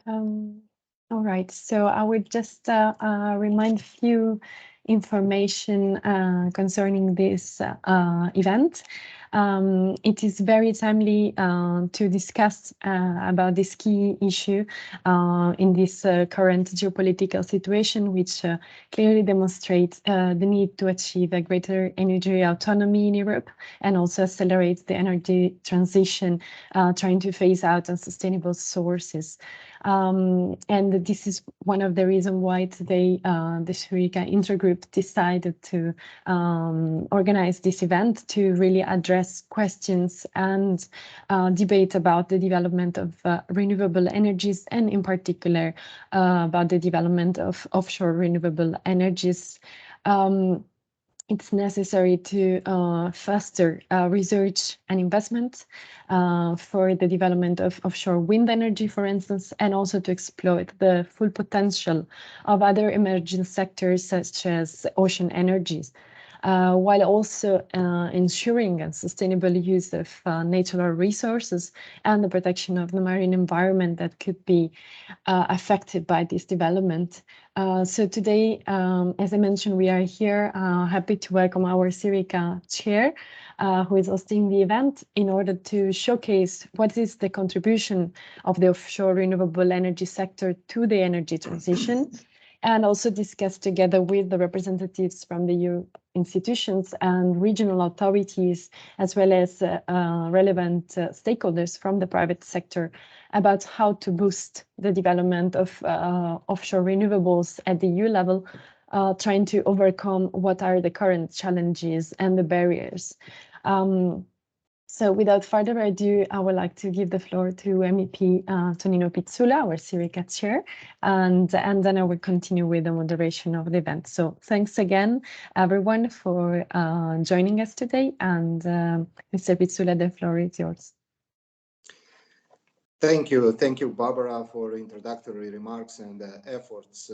Um, all right, so I would just remind a few information concerning this event. It is very timely to discuss about this key issue in this current geopolitical situation, which clearly demonstrates the need to achieve a greater energy autonomy in Europe and also accelerate the energy transition, trying to phase out unsustainable sources. And this is one of the reasons why today the SEArica Intergroup decided to organize this event to really address questions and debate about the development of renewable energies, and in particular about the development of offshore renewable energies. It's necessary to foster research and investment for the development of offshore wind energy, for instance, and also to exploit the full potential of other emerging sectors such as ocean energies, while also ensuring a sustainable use of natural resources and the protection of the marine environment that could be affected by this development. So today, as I mentioned, we are here happy to welcome our SEArica chair, who is hosting the event in order to showcase what is the contribution of the offshore renewable energy sector to the energy transition, and also discuss together with the representatives from the EU institutions and regional authorities, as well as relevant stakeholders from the private sector, about how to boost the development of offshore renewables at the EU level, trying to overcome what are the current challenges and the barriers. So without further ado, I would like to give the floor to MEP Tonino Pizzula, our SEArica chair, and then I will continue with the moderation of the event. So thanks again, everyone, for joining us today. And Mr. Pizzula, the floor is yours. Thank you, Barbara, for introductory remarks and efforts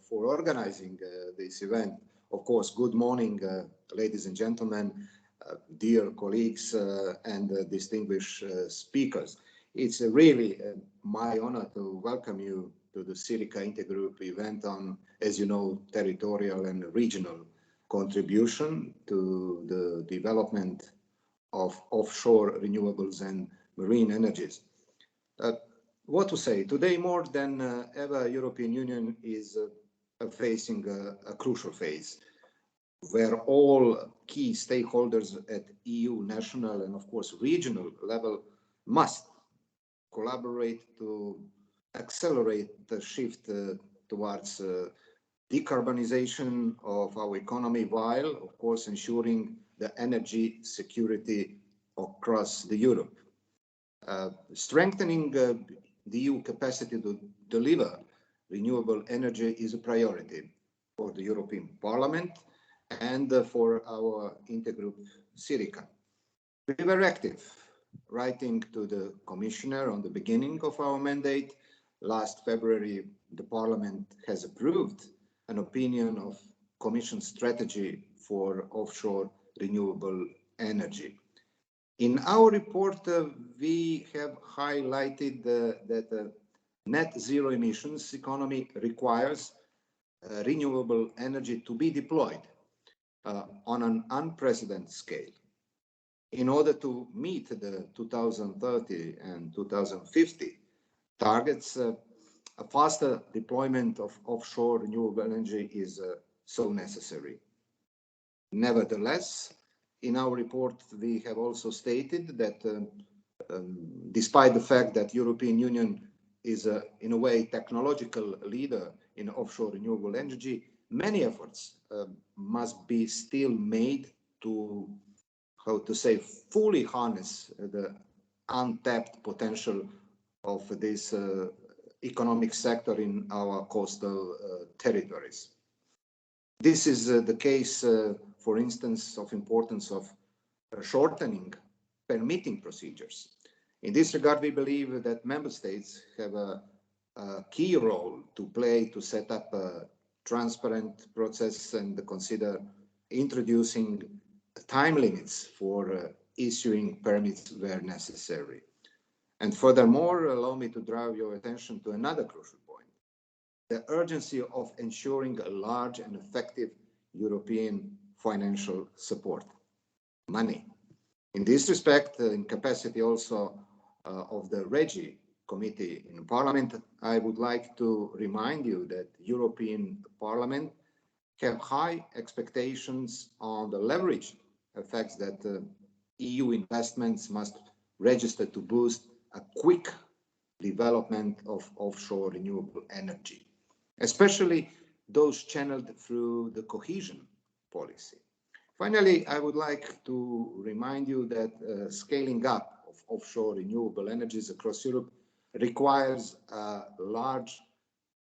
for organizing this event. Of course, good morning, ladies and gentlemen, dear colleagues and distinguished speakers. It's really my honor to welcome you to the SEArica Intergroup event on, as you know, territorial and regional contribution to the development of offshore renewables and marine energies. What to say? Today, more than ever, European Union is facing a crucial phase where all key stakeholders at EU, national, and of course regional level must collaborate to accelerate the shift towards decarbonization of our economy, while of course ensuring the energy security across the Europe. Strengthening the EU capacity to deliver renewable energy is a priority for the European Parliament and for our intergroup SEArica. We were active, writing to the Commissioner on the beginning of our mandate. Last February, the Parliament has approved an opinion of Commission strategy for offshore renewable energy. In our report, we have highlighted that net zero emissions economy requires renewable energy to be deployed on an unprecedented scale. In order to meet the 2030 and 2050 targets, a faster deployment of offshore renewable energy is so necessary. Nevertheless, in our report, we have also stated that despite the fact that European Union is in a way technological leader in offshore renewable energy, many efforts must be still made to, how to say, fully harness the untapped potential of this economic sector in our coastal territories. This is the case, for instance, of importance of shortening permitting procedures. In this regard, we believe that member states have a key role to play to set up a transparent process and consider introducing time limits for issuing permits where necessary. And furthermore, allow me to draw your attention to another crucial point: the urgency of ensuring a large and effective European financial support, money. In this respect, in capacity also of the REGI committee in Parliament, I would like to remind you that European Parliament have high expectations on the leverage effects that EU investments must register to boost a quick development of offshore renewable energy, especially those channeled through the cohesion policy. Finally, I would like to remind you that scaling up of offshore renewable energies across Europe requires a large,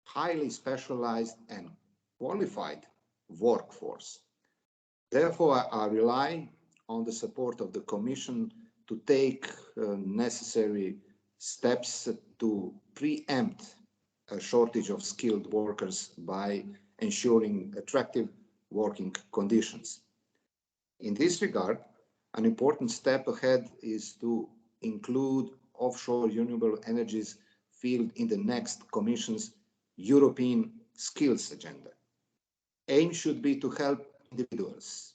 highly specialized and qualified workforce. Therefore, I rely on the support of the Commission to take necessary steps to preempt a shortage of skilled workers by ensuring attractive working conditions. In this regard, an important step ahead is to include offshore renewable energies field in the next Commission's European skills agenda. Aim should be to help individuals,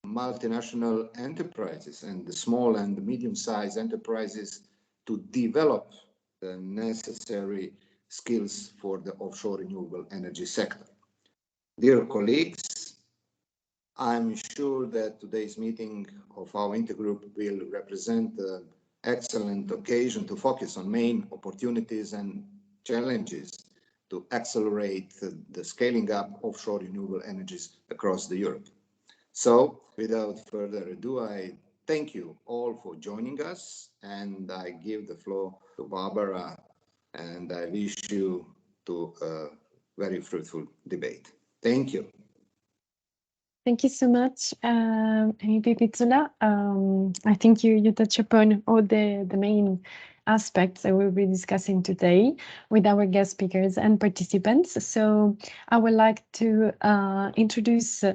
multinational enterprises, and the small and medium-sized enterprises to develop the necessary skills for the offshore renewable energy sector. Dear colleagues, I'm sure that today's meeting of our intergroup will represent an excellent occasion to focus on main opportunities and challenges to accelerate the scaling up offshore renewable energies across Europe. So, without further ado, I thank you all for joining us, and I give the floor to Barbara, and I wish you to a very fruitful debate. Thank you. Thank you so much, Amy Pizzula. I think you touch upon all the main aspects that we'll be discussing today with our guest speakers and participants. So I would like to introduce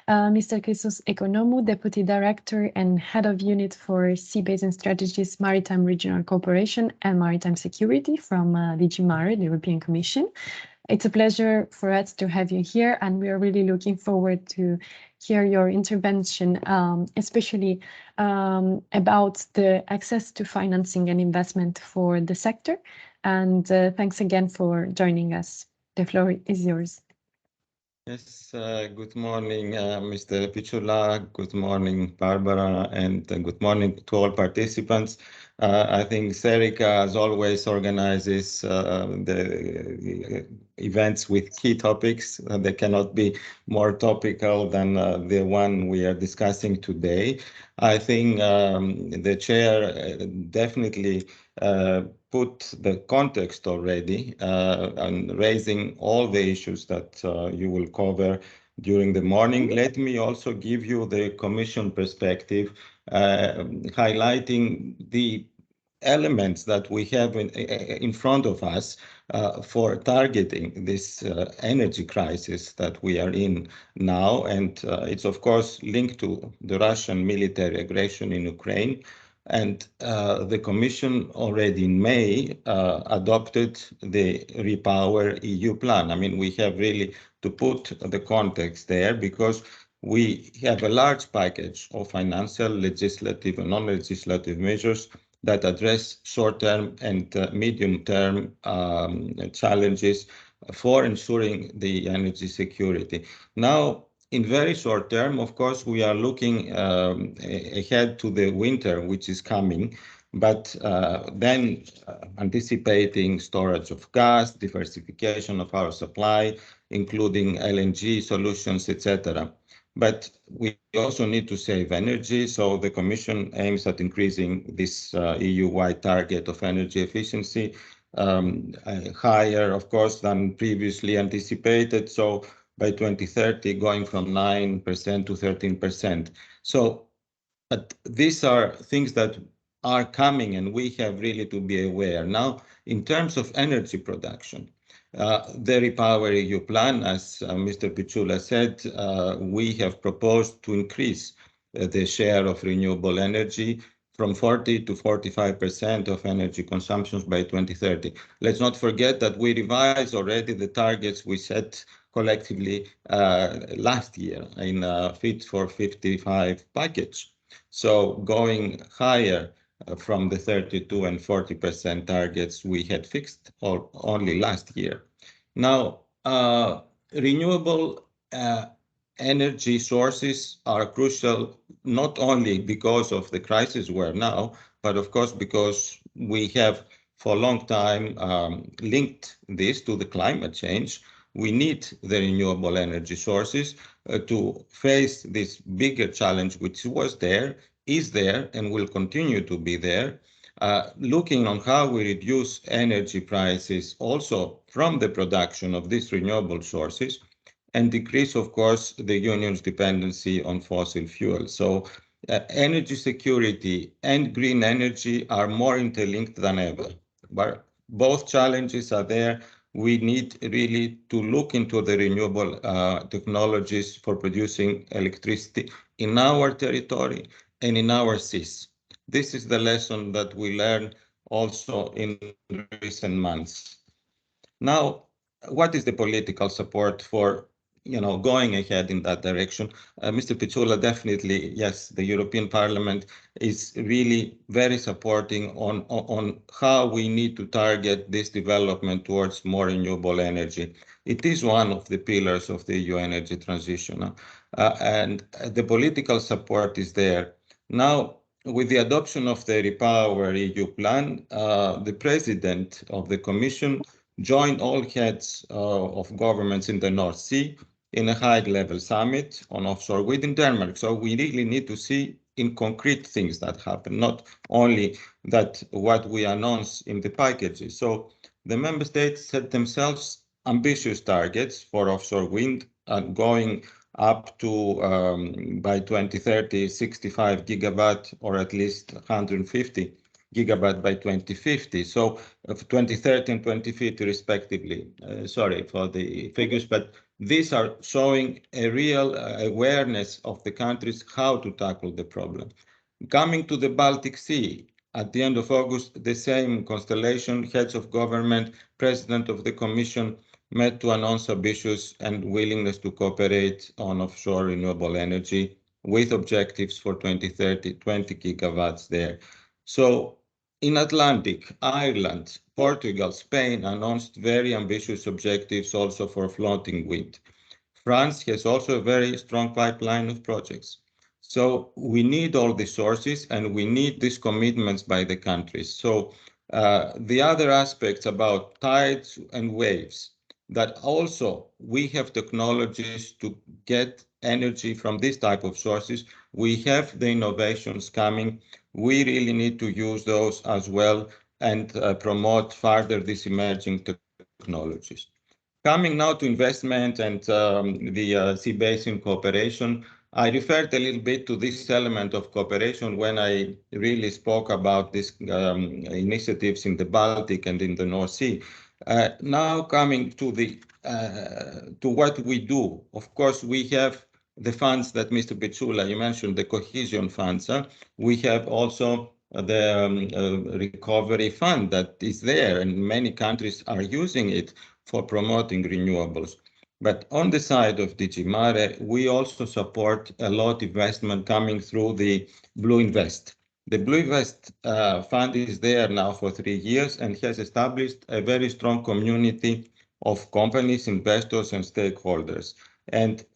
Mr. Christos Economou, Deputy Director and Head of Unit for Sea Basin Strategies, Maritime Regional Cooperation and Maritime Security from DG Mare, the European Commission. It's a pleasure for us to have you here, and we are really looking forward to hear your intervention, especially about the access to financing and investment for the sector. And thanks again for joining us. The floor is yours. Yes, good morning, Mr. Pizzula. Good morning, Barbara, and good morning to all participants. I think SEArica, as always, organizes the events with key topics. They cannot be more topical than the one we are discussing today. I think the chair definitely put the context already and raising all the issues that you will cover during the morning. Let me also give you the Commission perspective, highlighting the elements that we have in front of us for targeting this energy crisis that we are in now. And it's, of course, linked to the Russian military aggression in Ukraine. And the Commission already in May adopted the Repower EU plan. I mean, we have really to put the context there because we have a large package of financial, legislative, and non-legislative measures that address short-term and medium-term challenges for ensuring the energy security. Now, in very short term, of course, we are looking ahead to the winter, which is coming, but then anticipating storage of gas, diversification of our supply, including LNG solutions, etc. But we also need to save energy, so the Commission aims at increasing this EU-wide target of energy efficiency higher, of course, than previously anticipated. So by 2030, going from 9% to 13%. So, but these are things that are coming, and we have really to be aware. Now, in terms of energy production, the Repower EU plan, as Mr. Pizzula said, we have proposed to increase the share of renewable energy from 40 to 45% of energy consumptions by 2030. Let's not forget that we revised already the targets we set collectively last year in Fit for 55 package. So going higher from the 32 and 40% targets we had fixed only last year. Now, renewable energy sources are crucial not only because of the crisis we're now, but of course because we have for a long time linked this to the climate change. We need the renewable energy sources to face this bigger challenge, which was there, is there, and will continue to be there. Looking on how we reduce energy prices also from the production of these renewable sources, and decrease, of course, the union's dependency on fossil fuels. So energy security and green energy are more interlinked than ever. But both challenges are there. We need really to look into the renewable technologies for producing electricity in our territory and in our seas. This is the lesson that we learned also in recent months. Now, what is the political support for going ahead in that direction? Mr. Pizzula, definitely, yes, the European Parliament is really very supporting on how we need to target this development towards more renewable energy. It is one of the pillars of the EU energy transition, and the political support is there. Now, with the adoption of the Repower EU plan, the President of the Commission joined all heads of governments in the North Sea in a high-level summit on offshore wind in Denmark. So we really need to see in concrete things that happen, not only that what we announce in the packages. So the member states set themselves ambitious targets for offshore wind, going up to, by 2030, 65 gigawatt or at least 150 gigawatt by 2050. So of 2030 and 2050 respectively. Sorry for the figures, but these are showing a real awareness of the countries how to tackle the problem. Coming to the Baltic Sea, at the end of August, the same constellation, heads of government, president of the Commission, met to announce ambitious and willingness to cooperate on offshore renewable energy with objectives for 2030, 20 gigawatts there. So in Atlantic, Ireland, Portugal, Spain announced very ambitious objectives also for floating wind. France has also a very strong pipeline of projects. So we need all the sources and we need these commitments by the countries. So the other aspects about tides and waves, that also we have technologies to get energy from this type of sources. We have the innovations coming. We really need to use those as well and promote further these emerging technologies. Coming now to investment and the sea basin cooperation, I referred a little bit to this element of cooperation when I really spoke about these initiatives in the Baltic and in the North Sea. Now coming to what we do, of course, we have the funds that Mr. Pizzula, you mentioned, the cohesion funds. We have also the recovery fund that is there, and many countries are using it for promoting renewables. But on the side of DG Mare, we also support a lot of investment coming through the Blue Invest. The Blue Invest fund is there now for 3 years and has established a very strong community of companies, investors, and stakeholders. And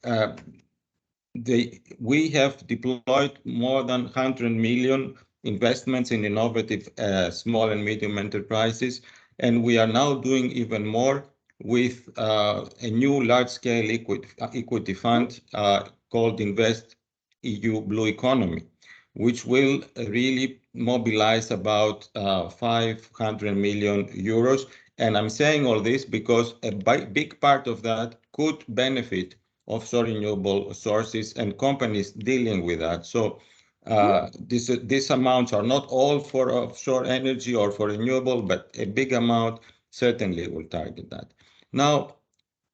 we have deployed more than 100 million investments in innovative small and medium enterprises, and we are now doing even more with a new large-scale equity fund called Invest EU Blue Economy, which will really mobilize about 500 million euros. And I'm saying all this because a big part of that could benefit offshore renewable sources and companies dealing with that. So these amounts are not all for offshore energy or for renewable, but a big amount certainly will target that. Now,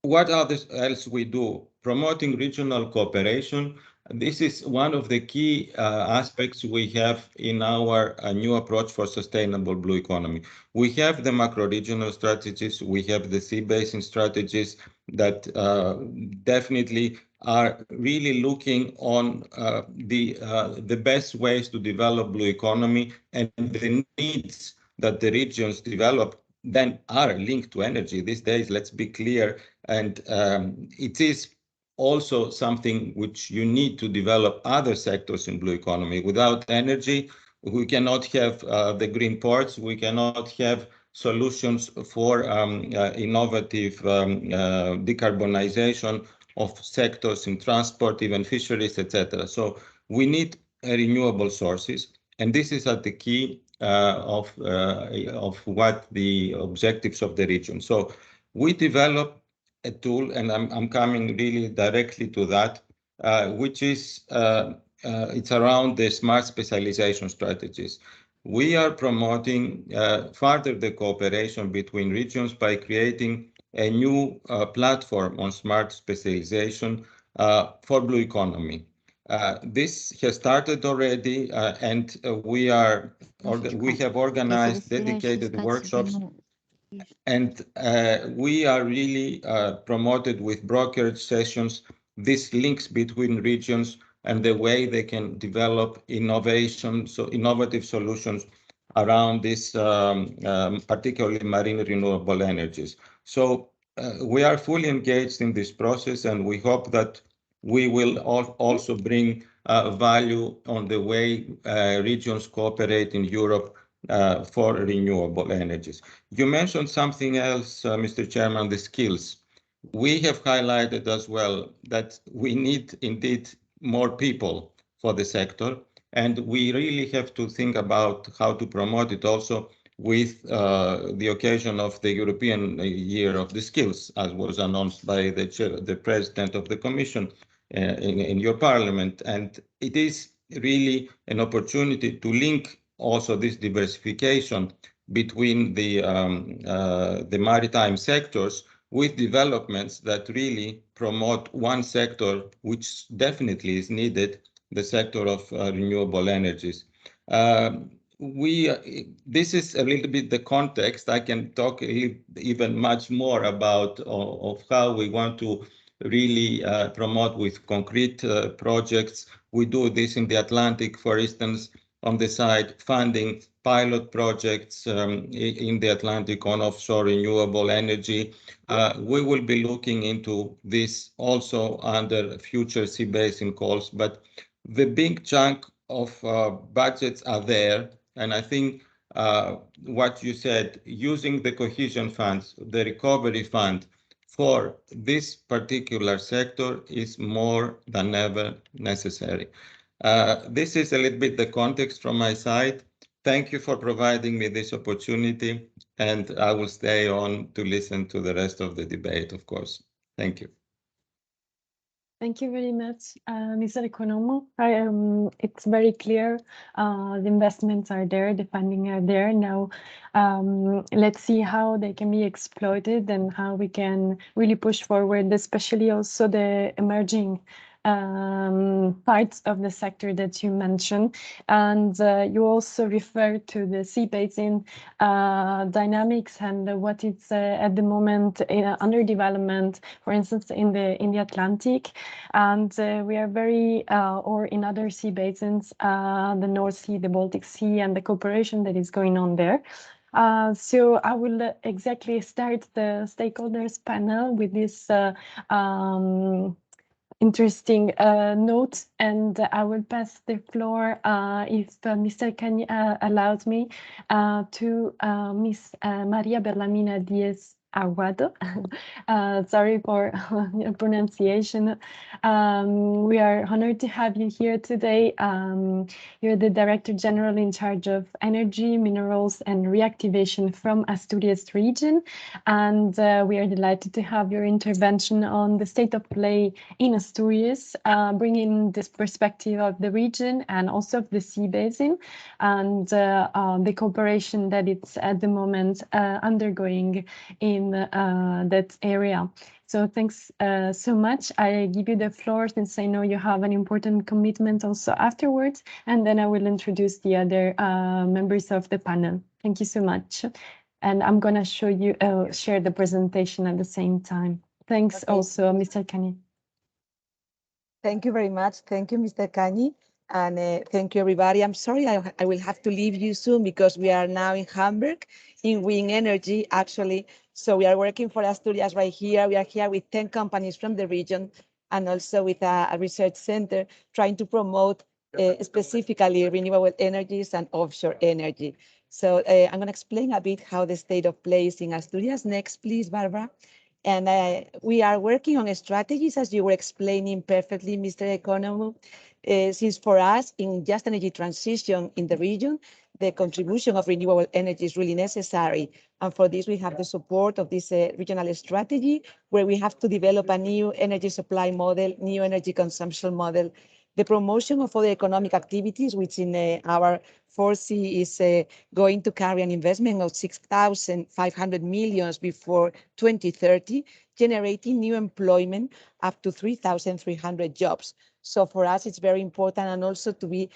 what else we do promoting regional cooperation. This is one of the key aspects we have in our new approach for sustainable blue economy. We have the macro-regional strategies, we have the sea basin strategies that definitely are really looking on the best ways to develop blue economy, and the needs that the regions develop then are linked to energy these days, let's be clear. And it is also something which you need to develop other sectors in blue economy. Without energy, we cannot have the green ports, we cannot have solutions for innovative decarbonization of sectors in transport, even fisheries, etc. So we need renewable sources, and this is at the key of what the objectives of the region. So we develop a tool, and I'm coming really directly to that, which is it's around the smart specialization strategies. We are promoting further the cooperation between regions by creating a new platform on smart specialization for blue economy. This has started already, and we have organized dedicated workshops, and we are really promoted with brokerage sessions these links between regions and the way they can develop innovation, so innovative solutions around this, particularly marine renewable energies. So we are fully engaged in this process, and we hope that we will also bring value on the way regions cooperate in Europe for renewable energies. You mentioned something else, Mr. Chairman, the skills. We have highlighted as well that we need indeed more people for the sector, and we really have to think about how to promote it also with the occasion of the European Year of the Skills, as was announced by the President of the Commission in your Parliament. And it is really an opportunity to link also this diversification between the maritime sectors with developments that really promote one sector, which definitely is needed, the sector of renewable energies. This is a little bit the context. I can talk even much more about of how we want to really promote with concrete projects. We do this in the Atlantic, for instance, on the side, funding pilot projects in the Atlantic on offshore renewable energy. We will be looking into this also under future sea basin calls, but the big chunk of budgets are there. And I think what you said, using the cohesion funds, the recovery fund for this particular sector is more than ever necessary. This is a little bit the context from my side. Thank you for providing me this opportunity, and I will stay on to listen to the rest of the debate, of course. Thank you. Thank you very much, Mr. Economo. It's very clear. The investments are there, the funding are there. Now, let's see how they can be exploited and how we can really push forward, especially also the emerging parts of the sector that you mentioned. And you also referred to the sea basin dynamics and what is at the moment under development, for instance, in the Atlantic. And we are very, or in other sea basins, the North Sea, the Baltic Sea, and the cooperation that is going on there. So I will exactly start the stakeholders panel with this interesting note, and I will pass the floor, if Mr. Kanye allows me, to Miss Maria Berlamina Diaz Aguado. Sorry for your pronunciation. We are honored to have you here today. You're the Director General in charge of Energy, Minerals and Reactivation from Asturias region, and we are delighted to have your intervention on the state of play in Asturias, bringing this perspective of the region and also of the sea basin and the cooperation that it's at the moment undergoing in that area. So thanks so much. I give you the floor since I know you have an important commitment also afterwards, and then I will introduce the other members of the panel. Thank you so much. And I'm going to show you, share the presentation at the same time. Thanks also, Mr. Kani. Thank you very much. Thank you, Mr. Kani. And thank you, everybody. I'm sorry I will have to leave you soon because we are now in Hamburg in wind energy, actually. So we are working for Asturias right here. We are here with 10 companies from the region and also with a research center trying to promote specifically renewable energies and offshore energy. So I'm going to explain a bit how the state of play is in Asturias. Next, please, Barbara. And we are working on strategies, as you were explaining perfectly, Mr. Economo, since for us in just energy transition in the region, the contribution of renewable energy is really necessary. And for this, we have the support of this regional strategy, where we have to develop a new energy supply model, new energy consumption model, the promotion of other economic activities, which in our 4C is going to carry an investment of 6,500 million before 2030, generating new employment up to 3,300 jobs. So for us, it's very important, and also to be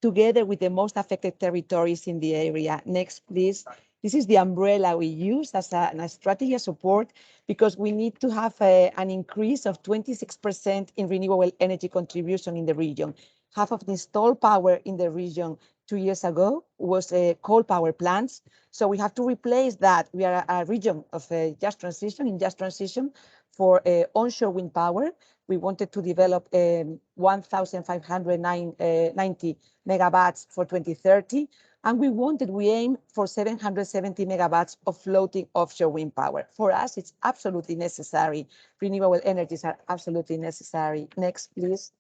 together with the most affected territories in the area. Next, please. This is the umbrella we use as a strategy of support, because we need to have an increase of 26% in renewable energy contribution in the region. Half of the installed power in the region 2 years ago was coal power plants. So we have to replace that. We are a region of just transition for onshore wind power. We wanted to develop 1,590 megawatts for 2030. And we aim for 770 megawatts of floating offshore wind power. For us, it's absolutely necessary. Renewable energies are absolutely necessary. Next, please.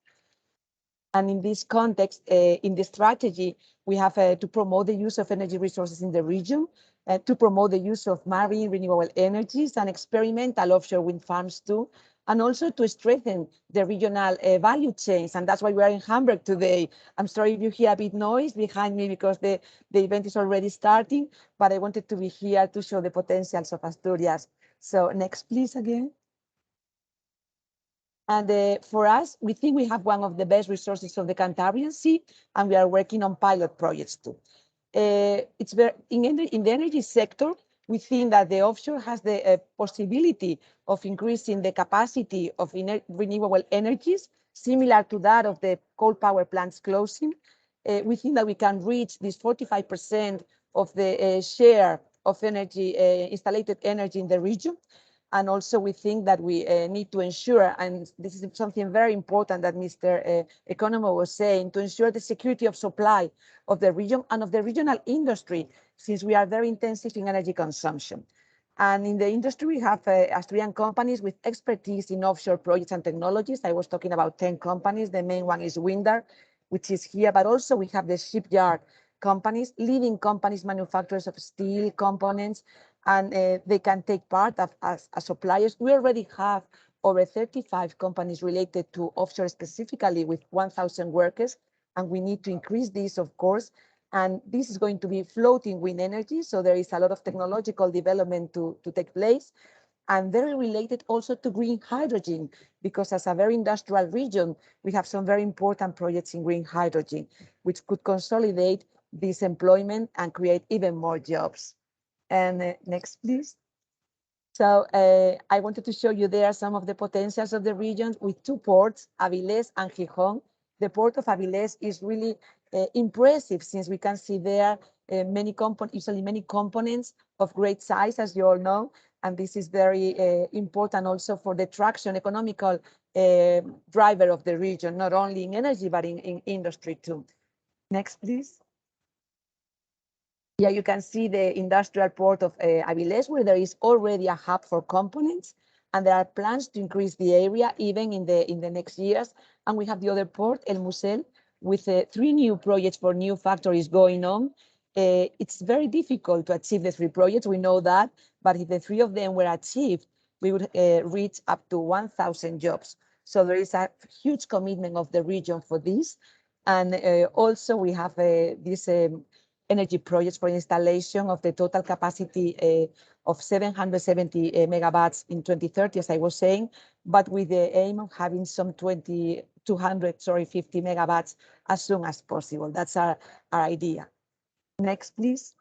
And in this context, in the strategy, we have to promote the use of energy resources in the region, to promote the use of marine renewable energies and experimental offshore wind farms too, and also to strengthen the regional value chains. And that's why we are in Hamburg today. I'm sorry if you hear a bit noise behind me because the event is already starting, but I wanted to be here to show the potentials of Asturias. So next, please, again. And for us, we think we have one of the best resources of the Cantabrian Sea, and we are working on pilot projects too. It's very, in the energy sector, we think that the offshore has the possibility of increasing the capacity of renewable energies, similar to that of the coal power plants closing. We think that we can reach this 45% of the share of energy, installed energy in the region. And also we think that we need to ensure, and this is something very important that Mr. Economo was saying, to ensure the security of supply of the region and of the regional industry, since we are very intensive in energy consumption. And in the industry, we have Asturian companies with expertise in offshore projects and technologies. I was talking about 10 companies. The main one is Windar, which is here, but also we have the shipyard companies, leading companies, manufacturers of steel components, and they can take part as suppliers. We already have over 35 companies related to offshore specifically with 1,000 workers, and we need to increase this, of course. And this is going to be floating wind energy, so there is a lot of technological development to take place, and very related also to green hydrogen, because as a very industrial region, we have some very important projects in green hydrogen, which could consolidate this employment and create even more jobs. And next, please. So I wanted to show you there some of the potentials of the region with two ports, Avilés and Gijón. The port of Avilés is really impressive, since we can see there many components of great size, as you all know. And this is very important also for the traction, economical driver of the region, not only in energy, but in industry too. Next, please. Here you can see the industrial port of Avilés, where there is already a hub for components, and there are plans to increase the area even in the next years. And we have the other port, El Musel, with 3 new projects for new factories going on. It's very difficult to achieve the 3 projects, we know that, but if the 3 of them were achieved, we would reach up to 1,000 jobs. So there is a huge commitment of the region for this. And also we have this energy projects for installation of the total capacity of 770 megawatts in 2030, as I was saying, but with the aim of having some 50 megawatts as soon as possible. That's our idea. Next, please.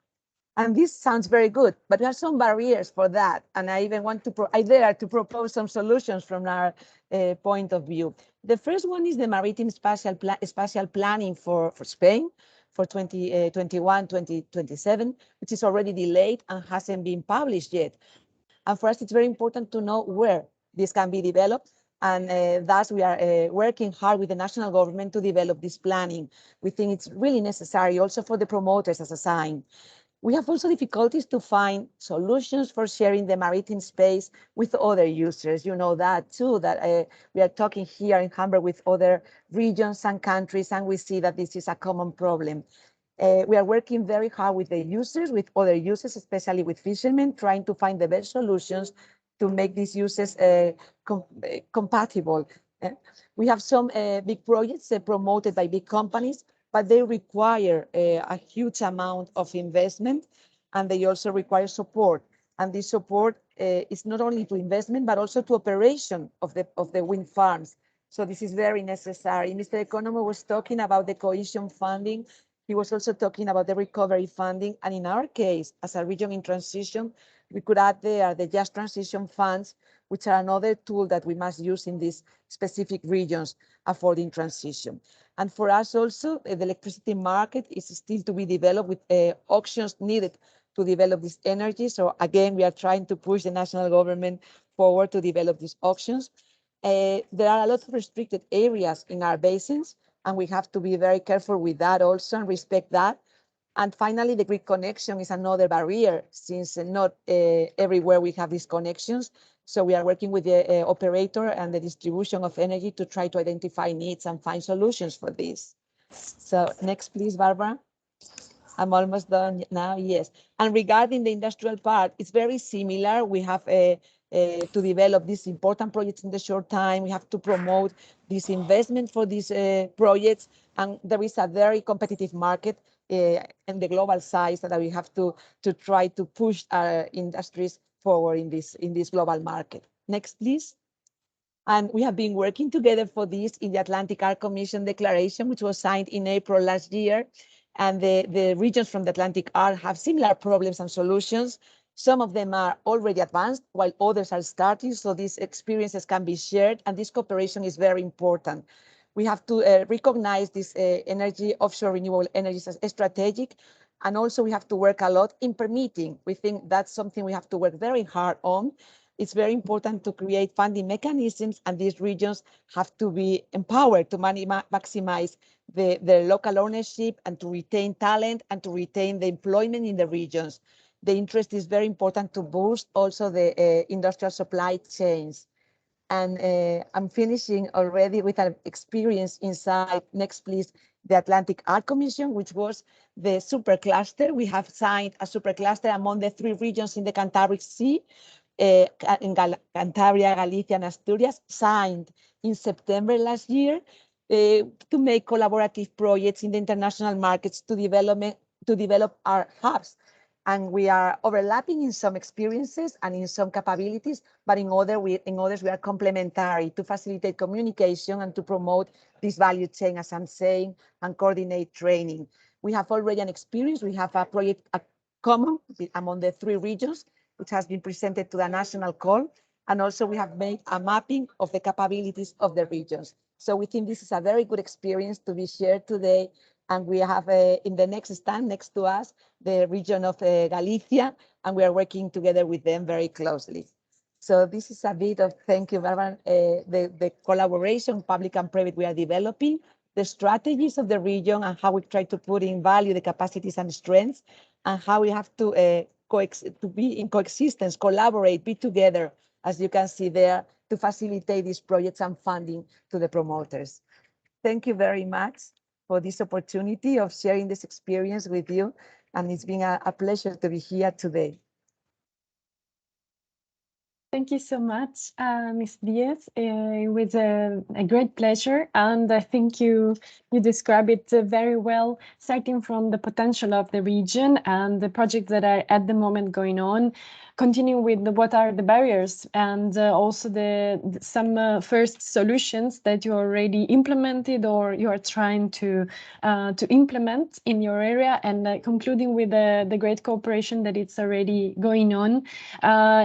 And this sounds very good, but there are some barriers for that. And I even want to, I dare to propose some solutions from our point of view. The first one is the maritime spatial planning for Spain for 2021, 2027, which is already delayed and hasn't been published yet. And for us, it's very important to know where this can be developed. And thus, we are working hard with the national government to develop this planning. We think it's really necessary also for the promoters as a sign. We have also difficulties to find solutions for sharing the maritime space with other users. You know that too, that we are talking here in Hamburg with other regions and countries, and we see that this is a common problem. We are working very hard with the users, with other users, especially with fishermen, trying to find the best solutions to make these uses compatible. We have some big projects promoted by big companies, but they require a huge amount of investment, and they also require support. And this support is not only to investment, but also to operation of the wind farms. So this is very necessary. Mr. Economo was talking about the cohesion funding. He was also talking about the recovery funding. And in our case, as a region in transition, we could add there the just transition funds, which are another tool that we must use in these specific regions affording transition. And for us also, the electricity market is still to be developed with auctions needed to develop this energy. So again, we are trying to push the national government forward to develop these auctions. There are a lot of restricted areas in our basins, and we have to be very careful with that also and respect that. And finally, the grid connection is another barrier, since not everywhere we have these connections. So we are working with the operator and the distribution of energy to try to identify needs and find solutions for this. So next, please, Barbara. I'm almost done now, yes. And regarding the industrial part, it's very similar. We have to develop these important projects in the short time. We have to promote this investment for these projects. And there is a very competitive market in the global size that we have to try to push our industries forward in this global market. Next, please. And we have been working together for this in the Atlantic Arc Commission Declaration, which was signed in April last year. And the regions from the Atlantic Arc have similar problems and solutions. Some of them are already advanced, while others are starting. So these experiences can be shared, and this cooperation is very important. We have to recognize this offshore renewable energies as strategic. And also we have to work a lot in permitting. We think that's something we have to work very hard on. It's very important to create funding mechanisms, and these regions have to be empowered to maximize their local ownership and to retain talent and to retain the employment in the regions. The interest is very important to boost also the industrial supply chains. And I'm finishing already with an experience inside, next please, the Atlantic Arc Commission, which was the supercluster. We have signed a supercluster among the 3 regions in the Cantabric Sea, in Cantabria, Galicia, and Asturias, signed in September last year to make collaborative projects in the international markets to develop our hubs. And we are overlapping in some experiences and in some capabilities, but in others we are complementary to facilitate communication and to promote this value chain, as I'm saying, and coordinate training. We have already an experience. We have a project common among the 3 regions, which has been presented to the national call. And also we have made a mapping of the capabilities of the regions. So we think this is a very good experience to be shared today. And we have in the next stand next to us, the region of Galicia, and we are working together with them very closely. So this is a bit of, thank you, Barbara, the collaboration, public and private, we are developing, the strategies of the region and how we try to put in value the capacities and strengths, and how we have to be in coexistence, collaborate, be together, as you can see there, to facilitate these projects and funding to the promoters. Thank you very much for this opportunity of sharing this experience with you. And it's been a pleasure to be here today. Thank you so much, Ms. Diaz. It was a great pleasure, and I think you describe it very well, starting from the potential of the region and the projects that are at the moment going on, continue with what are the barriers, and also some first solutions that you already implemented or you are trying to implement in your area, and concluding with the great cooperation that it's already going on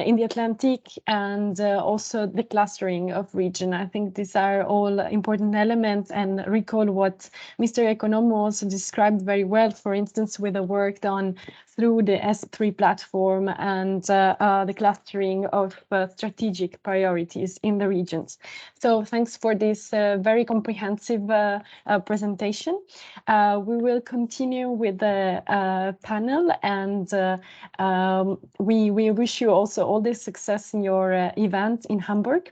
in the Atlantic, and also the clustering of region. I think these are all important elements, and recall what Mr. Economo also described very well, for instance, with the work done through the S3 platform and the clustering of strategic priorities in the regions. So thanks for this very comprehensive presentation. We will continue with the panel, and we wish you also all the success in your event in Hamburg.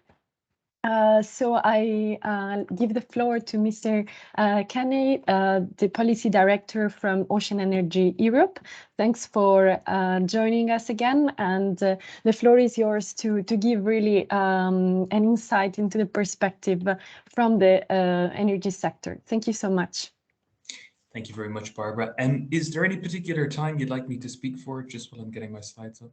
So I give the floor to Mr. Kane, the Policy Director from Ocean Energy Europe. Thanks for joining us again, and the floor is yours to give really an insight into the perspective from the energy sector. Thank you so much. Thank you very much, Barbara. Is there any particular time you'd like me to speak for, just while I'm getting my slides up?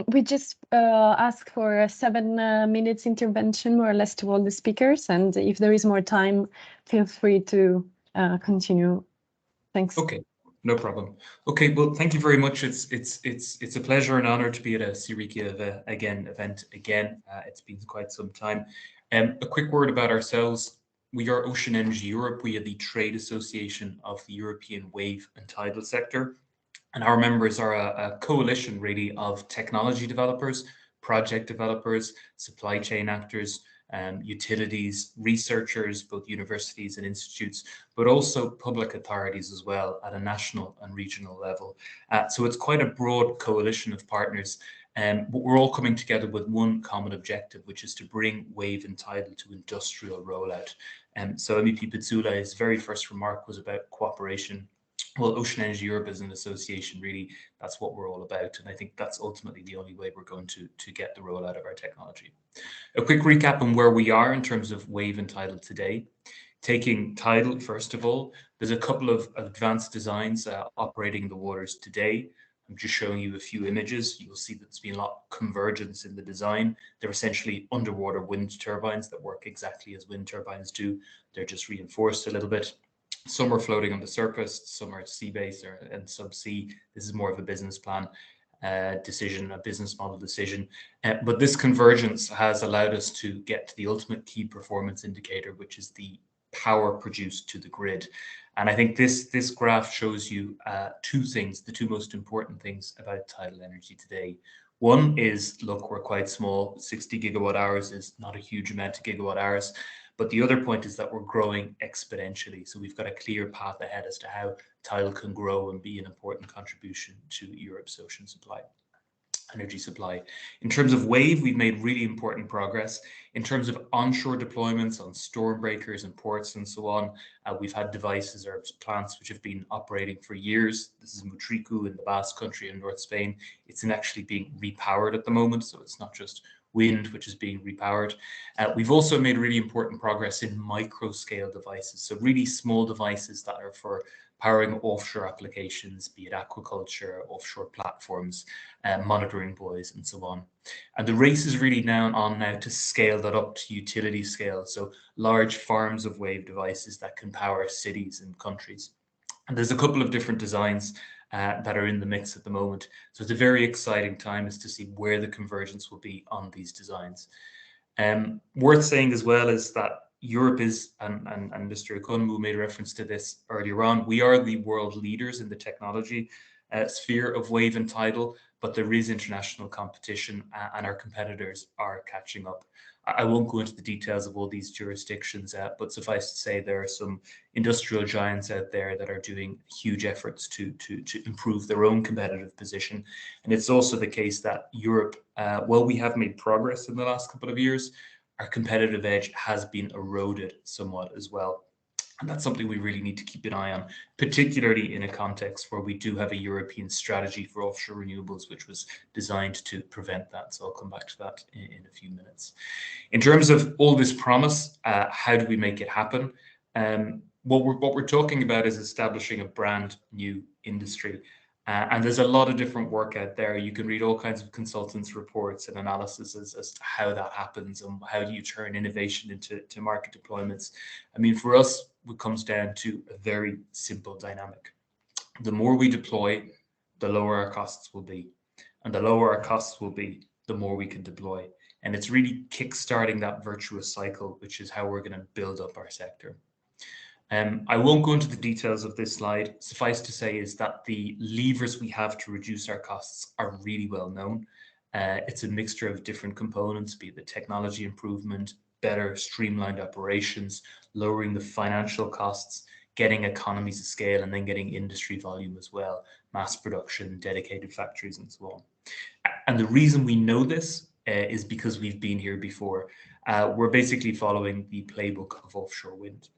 We just ask for a 7 minutes intervention, more or less, to all the speakers, and if there is more time, feel free to continue. Thanks. Okay, no problem. Okay, well, thank you very much. It's a pleasure and honor to be at a SEArica event again. It's been quite some time. A quick word about ourselves. We are Ocean Energy Europe. We are the trade association of the European wave and tidal sector. And our members are a coalition, really, of technology developers, project developers, supply chain actors, utilities, researchers, both universities and institutes, but also public authorities as well at a national and regional level. So it's quite a broad coalition of partners, but we're all coming together with one common objective, which is to bring wave and tidal to industrial rollout. So MEP Pizzula's very first remark was about cooperation. Well, Ocean Energy Europe as an association, really, that's what we're all about. And I think that's ultimately the only way we're going to get the rollout of our technology. A quick recap on where we are in terms of wave and tidal today. Taking tidal, first of all, there's a couple of advanced designs operating the waters today. I'm just showing you a few images. You'll see that there's been a lot of convergence in the design. They're essentially underwater wind turbines that work exactly as wind turbines do. They're just reinforced a little bit. Some are floating on the surface, some are sea-based and subsea. This is more of a business plan decision, a business model decision. But this convergence has allowed us to get to the ultimate key performance indicator, which is the power produced to the grid. And I think this graph shows you two things, the two most important things about tidal energy today. One is, look, we're quite small. 60 gigawatt hours is not a huge amount of gigawatt hours. But the other point is that we're growing exponentially. So we've got a clear path ahead as to how tidal can grow and be an important contribution to Europe's ocean supply, energy supply. In terms of wave, we've made really important progress. In terms of onshore deployments on storm breakers and ports and so on, we've had devices or plants which have been operating for years. This is Mutriku in the Basque Country in North Spain. It's actually being repowered at the moment, so it's not just wind, which is being repowered. We've also made really important progress in micro scale devices. So really small devices that are for powering offshore applications, be it aquaculture, offshore platforms, monitoring buoys, and so on. And the race is really now on to scale that up to utility scale. So large farms of wave devices that can power cities and countries. And there's a couple of different designs that are in the mix at the moment. So it's a very exciting time as to see where the convergence will be on these designs. Worth saying as well is that Europe is, and Mr. Economo made reference to this earlier on, we are the world leaders in the technology sphere of wave and tidal, but there is international competition and our competitors are catching up. I won't go into the details of all these jurisdictions, but suffice to say there are some industrial giants out there that are doing huge efforts to improve their own competitive position. And it's also the case that Europe, while we have made progress in the last couple of years, our competitive edge has been eroded somewhat as well. And that's something we really need to keep an eye on, particularly in a context where we do have a European strategy for offshore renewables, which was designed to prevent that. So I'll come back to that in a few minutes. In terms of all this promise, how do we make it happen? What we're talking about is establishing a brand new industry. And there's a lot of different work out there. You can read all kinds of consultants' reports and analysis as to how that happens and how do you turn innovation into market deployments. I mean, for us, it comes down to a very simple dynamic. The more we deploy, the lower our costs will be. And the lower our costs will be, the more we can deploy. And it's really kickstarting that virtuous cycle, which is how we're going to build up our sector. I won't go into the details of this slide. Suffice to say is that the levers we have to reduce our costs are really well known. It's a mixture of different components, be it the technology improvement, better streamlined operations, lowering the financial costs, getting economies of scale, and then getting industry volume as well, mass production, dedicated factories, and so on. And the reason we know this is because we've been here before. We're basically following the playbook of offshore wind.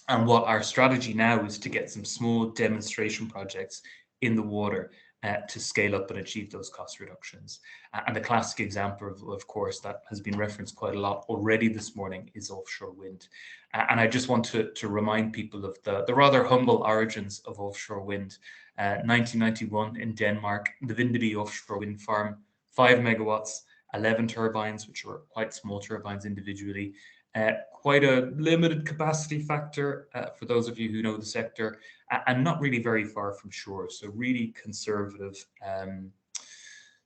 And what our strategy now is to get some small demonstration projects in the water to scale up and achieve those cost reductions. And the classic example, of course, that has been referenced quite a lot already this morning is offshore wind. And I just want to remind people of the rather humble origins of offshore wind. 1991 in Denmark, the Vindeby offshore wind farm, 5 megawatts, 11 turbines, which were quite small turbines individually. Quite a limited capacity factor for those of you who know the sector, and not really very far from shore. So really conservative,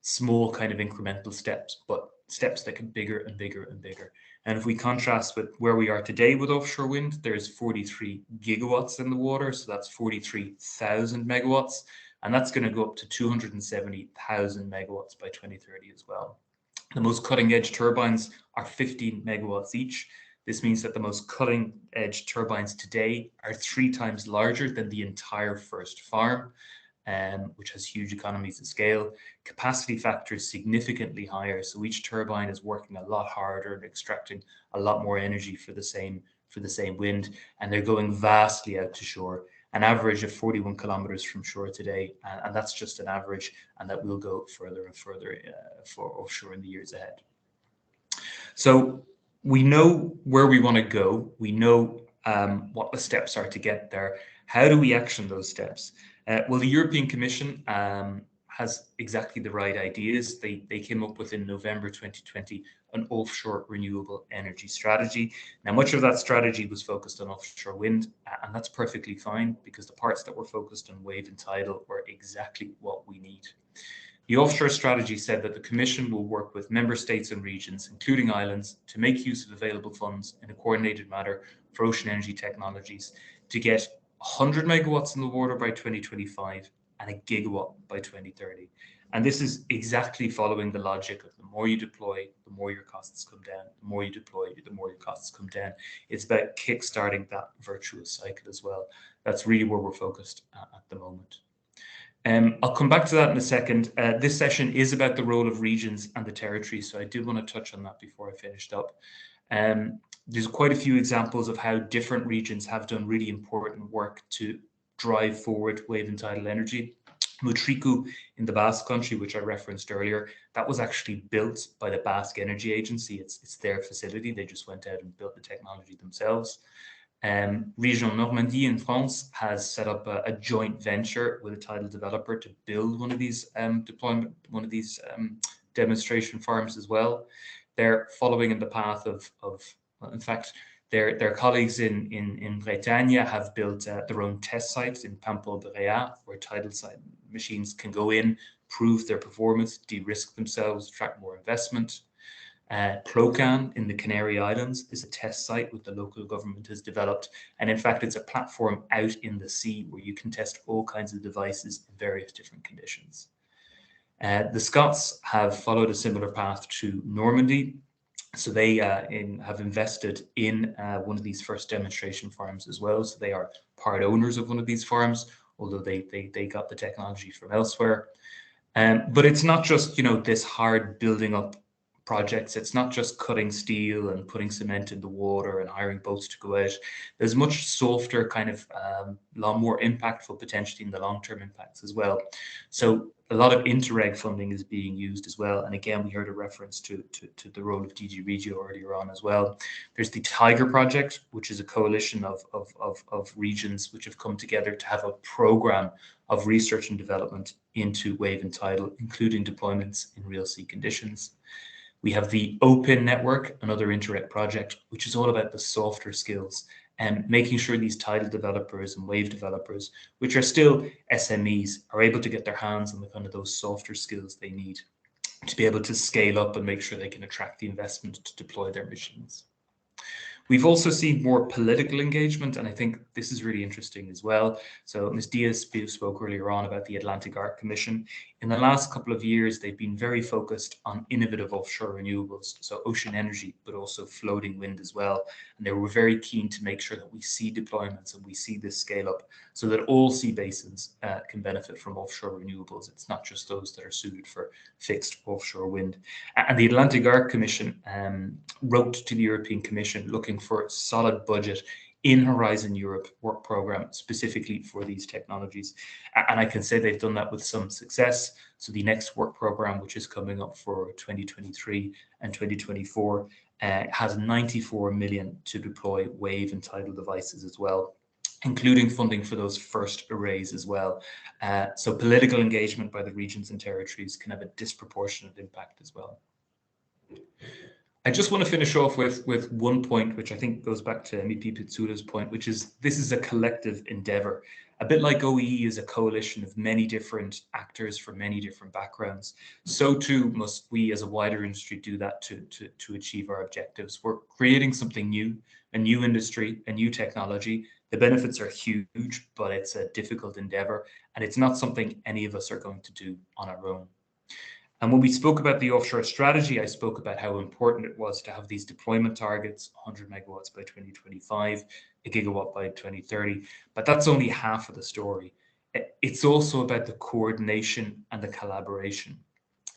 small kind of incremental steps, but steps that get bigger and bigger and bigger. And if we contrast with where we are today with offshore wind, there's 43 gigawatts in the water. So that's 43,000 megawatts. And that's going to go up to 270,000 megawatts by 2030 as well. The most cutting edge turbines are 15 megawatts each. This means that the most cutting edge turbines today are 3 times larger than the entire first farm, which has huge economies of scale. Capacity factor is significantly higher, so each turbine is working a lot harder and extracting a lot more energy for the same wind, and they're going vastly out to shore. An average of 41 kilometers from shore today, and that's just an average, and that will go further and further for offshore in the years ahead. So we know where we want to go. We know what the steps are to get there. How do we action those steps? Well, the European Commission has exactly the right ideas. They came up with in November 2020 an offshore renewable energy strategy. Now, much of that strategy was focused on offshore wind, and that's perfectly fine because the parts that were focused on wave and tidal were exactly what we need. The offshore strategy said that the Commission will work with member states and regions, including islands, to make use of available funds in a coordinated manner for ocean energy technologies to get 100 megawatts in the water by 2025 and a gigawatt by 2030. And this is exactly following the logic of the more you deploy, the more your costs come down. The more you deploy, the more your costs come down. It's about kickstarting that virtuous cycle as well. That's really where we're focused at the moment. I'll come back to that in a second. This session is about the role of regions and the territories, so I did want to touch on that before I finished up. There's quite a few examples of how different regions have done really important work to drive forward wave and tidal energy. Mutriku in the Basque Country, which I referenced earlier, that was actually built by the Basque Energy Agency. It's their facility. They just went out and built the technology themselves. Regional Normandie in France has set up a joint venture with a tidal developer to build one of these demonstration farms as well. They're following in the path of in fact, their colleagues in Bretagne have built their own test sites in Paimpol-Béréat, where tidal site machines can go in, prove their performance, de-risk themselves, attract more investment. Plocan in the Canary Islands is a test site which the local government has developed. And in fact, it's a platform out in the sea where you can test all kinds of devices in various different conditions. The Scots have followed a similar path to Normandy. So they have invested in one of these first demonstration farms as well. So they are part owners of one of these farms, although they got the technology from elsewhere. But it's not just, this hard building up projects. It's not just cutting steel and putting cement in the water and hiring boats to go out. There's much softer kind of lot more impactful potentially in the long-term impacts as well. So a lot of Interreg funding is being used as well. And again, we heard a reference to the role of DG Regio earlier on as well. There's the Tiger project, which is a coalition of regions which have come together to have a program of research and development into wave and tidal, including deployments in real sea conditions. We have the Open Network, another Interreg project, which is all about the softer skills and making sure these tidal developers and wave developers, which are still SMEs, are able to get their hands on the kind of those softer skills they need to be able to scale up and make sure they can attract the investment to deploy their machines. We've also seen more political engagement, and I think this is really interesting as well. So Ms. Diaz spoke earlier on about the Atlantic Arc Commission. In the last couple of years, they've been very focused on innovative offshore renewables, so ocean energy, but also floating wind as well. And they were very keen to make sure that we see deployments and we see this scale up so that all sea basins can benefit from offshore renewables. It's not just those that are suited for fixed offshore wind. And the Atlantic Arc Commission wrote to the European Commission looking for a solid budget in Horizon Europe work program specifically for these technologies. And I can say they've done that with some success. So the next work program, which is coming up for 2023 and 2024, has 94 million to deploy wave and tidal devices as well, including funding for those first arrays as well. So political engagement by the regions and territories can have a disproportionate impact as well. I just want to finish off with one point, which I think goes back to MEP Pitsula's point, which is this is a collective endeavor. A bit like OEE is a coalition of many different actors from many different backgrounds. So too must we as a wider industry do that to achieve our objectives. We're creating something new, a new industry, a new technology. The benefits are huge, but it's a difficult endeavor, and it's not something any of us are going to do on our own. And when we spoke about the offshore strategy, I spoke about how important it was to have these deployment targets, 100 megawatts by 2025, a gigawatt by 2030. But that's only half of the story. It's also about the coordination and the collaboration.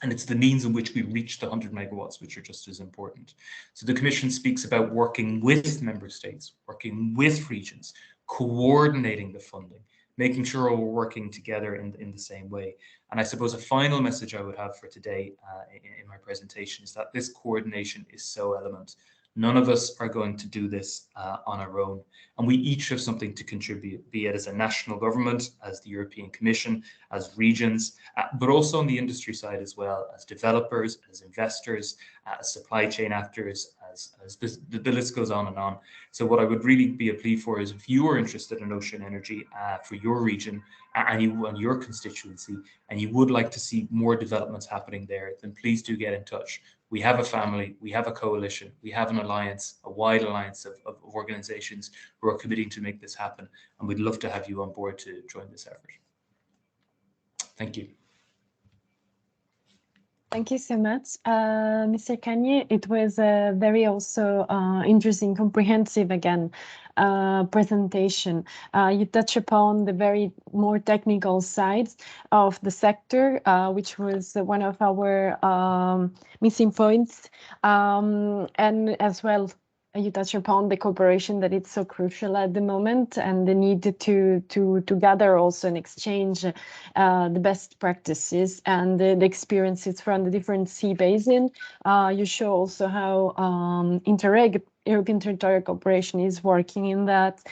And it's the means in which we reach the 100 megawatts, which are just as important. So the Commission speaks about working with member states, working with regions, coordinating the funding, making sure we're working together in the same way. And I suppose a final message I would have for today in my presentation is that this coordination is so element. None of us are going to do this on our own. And we each have something to contribute, be it as a national government, as the European Commission, as regions, but also on the industry side as well, as developers, as investors, as supply chain actors, as the list goes on and on. So what I would really be a plea for is if you are interested in ocean energy for your region and your constituency, and you would like to see more developments happening there, then please do get in touch. We have a family, we have a coalition, we have an alliance, a wide alliance of organizations who are committing to make this happen. And we'd love to have you on board to join this effort. Thank you. Thank you so much, Mr. Kanye. It was a very also interesting, comprehensive again presentation. You touch upon the very more technical sides of the sector, which was one of our missing points, and as well you touch upon the cooperation that it's so crucial at the moment, and the need to gather also and exchange the best practices and the experiences from the different sea basin. You show also how Interreg, European Territorial Cooperation, is working in that,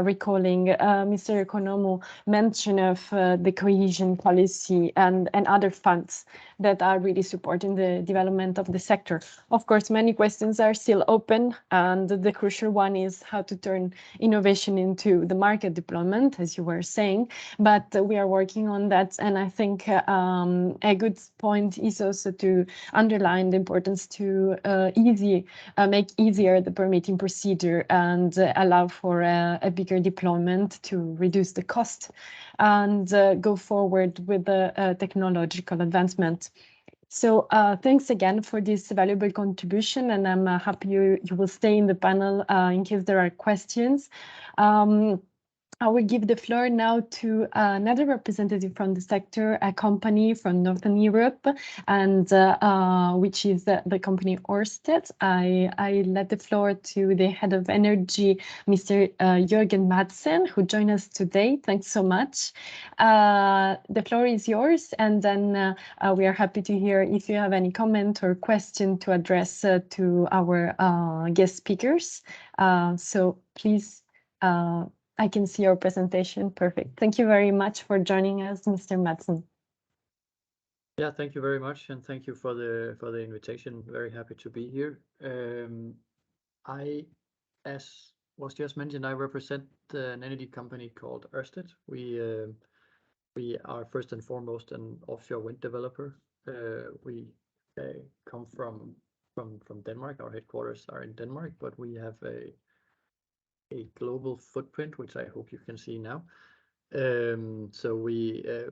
recalling Mr. Economou mention of the cohesion policy and other funds that are really supporting the development of the sector. Of course, many questions are still open, and the crucial one is how to turn innovation into the market deployment, as you were saying, but we are working on that. And I think a good point is also to underline the importance to make easier the permitting procedure and allow for a bigger deployment to reduce the cost and go forward with the technological advancement. So thanks again for this valuable contribution, and I'm happy you will stay in the panel in case there are questions. I will give the floor now to another representative from the sector, a company from Northern Europe, and which is the company Ørsted. I let the floor to the head of energy, Mr. Jørgen Madsen, who joined us today. Thanks so much. The floor is yours, and then we are happy to hear if you have any comment or question to address to our guest speakers. So please. I can see your presentation. Perfect. Thank you very much for joining us, Mr. Madsen. Yeah, thank you very much, and thank you for the invitation. Very happy to be here. As was just mentioned, I represent an energy company called Ørsted. We are first and foremost an offshore wind developer. We come from Denmark. Our headquarters are in Denmark, but we have a global footprint, which I hope you can see now. So you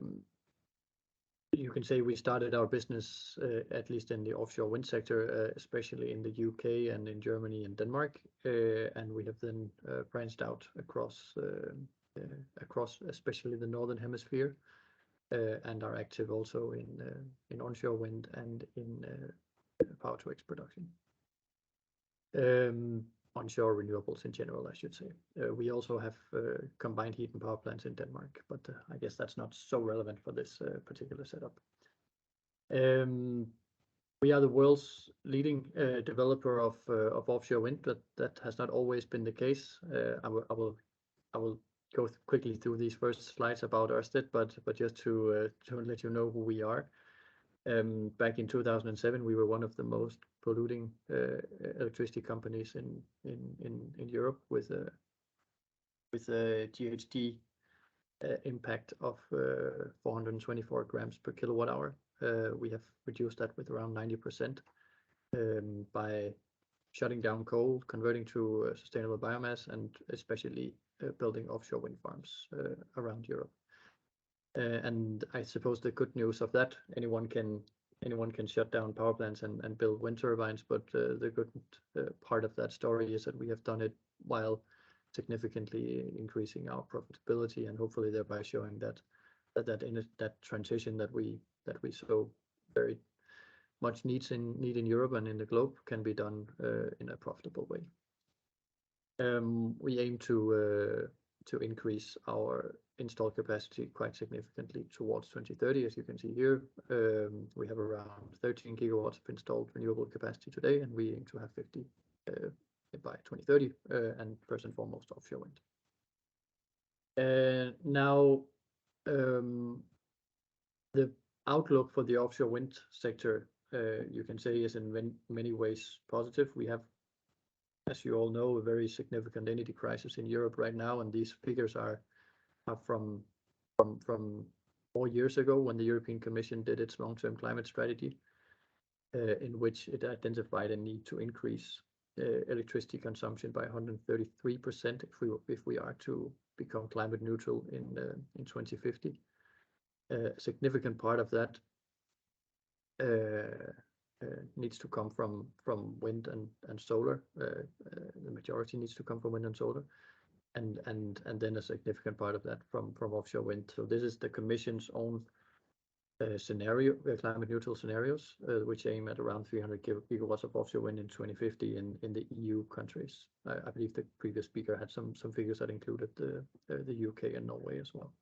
can say we started our business, at least in the offshore wind sector, especially in the UK and in Germany and Denmark, and we have then branched out across especially the northern hemisphere, and are active also in onshore wind and in power to X production. Onshore renewables in general, I should say. We also have combined heat and power plants in Denmark, but I guess that's not so relevant for this particular setup. We are the world's leading developer of offshore wind, but that has not always been the case. I will go quickly through these first slides about Ørsted, but just to let you know who we are. Back in 2007, we were one of the most polluting electricity companies in Europe, with a GHG impact of 424 grams per kilowatt hour. We have reduced that with around 90% by shutting down coal, converting to sustainable biomass, and especially building offshore wind farms around Europe. And I suppose the good news of that, anyone can shut down power plants and build wind turbines, but the good part of that story is that we have done it while significantly increasing our profitability, and hopefully thereby showing that transition that we so very much need in Europe and in the globe can be done in a profitable way. We aim to increase our installed capacity quite significantly towards 2030. As you can see here, we have around 13 gigawatts of installed renewable capacity today, and we aim to have 50 by 2030, and first and foremost offshore wind. Now, the outlook for the offshore wind sector, you can say, is in many ways positive. We have, as you all know, a very significant energy crisis in Europe right now, and these figures are from 4 years ago, when the European Commission did its long-term climate strategy, in which it identified a need to increase electricity consumption by 133% if we are to become climate neutral in 2050. A significant part of that needs to come from wind and solar. The majority needs to come from wind and solar, and then a significant part of that from offshore wind. So this is the Commission's own scenario, climate neutral scenarios, which aim at around 300 gigawatts of offshore wind in 2050 in the EU countries. I believe the previous speaker had some figures that included the UK and Norway as well.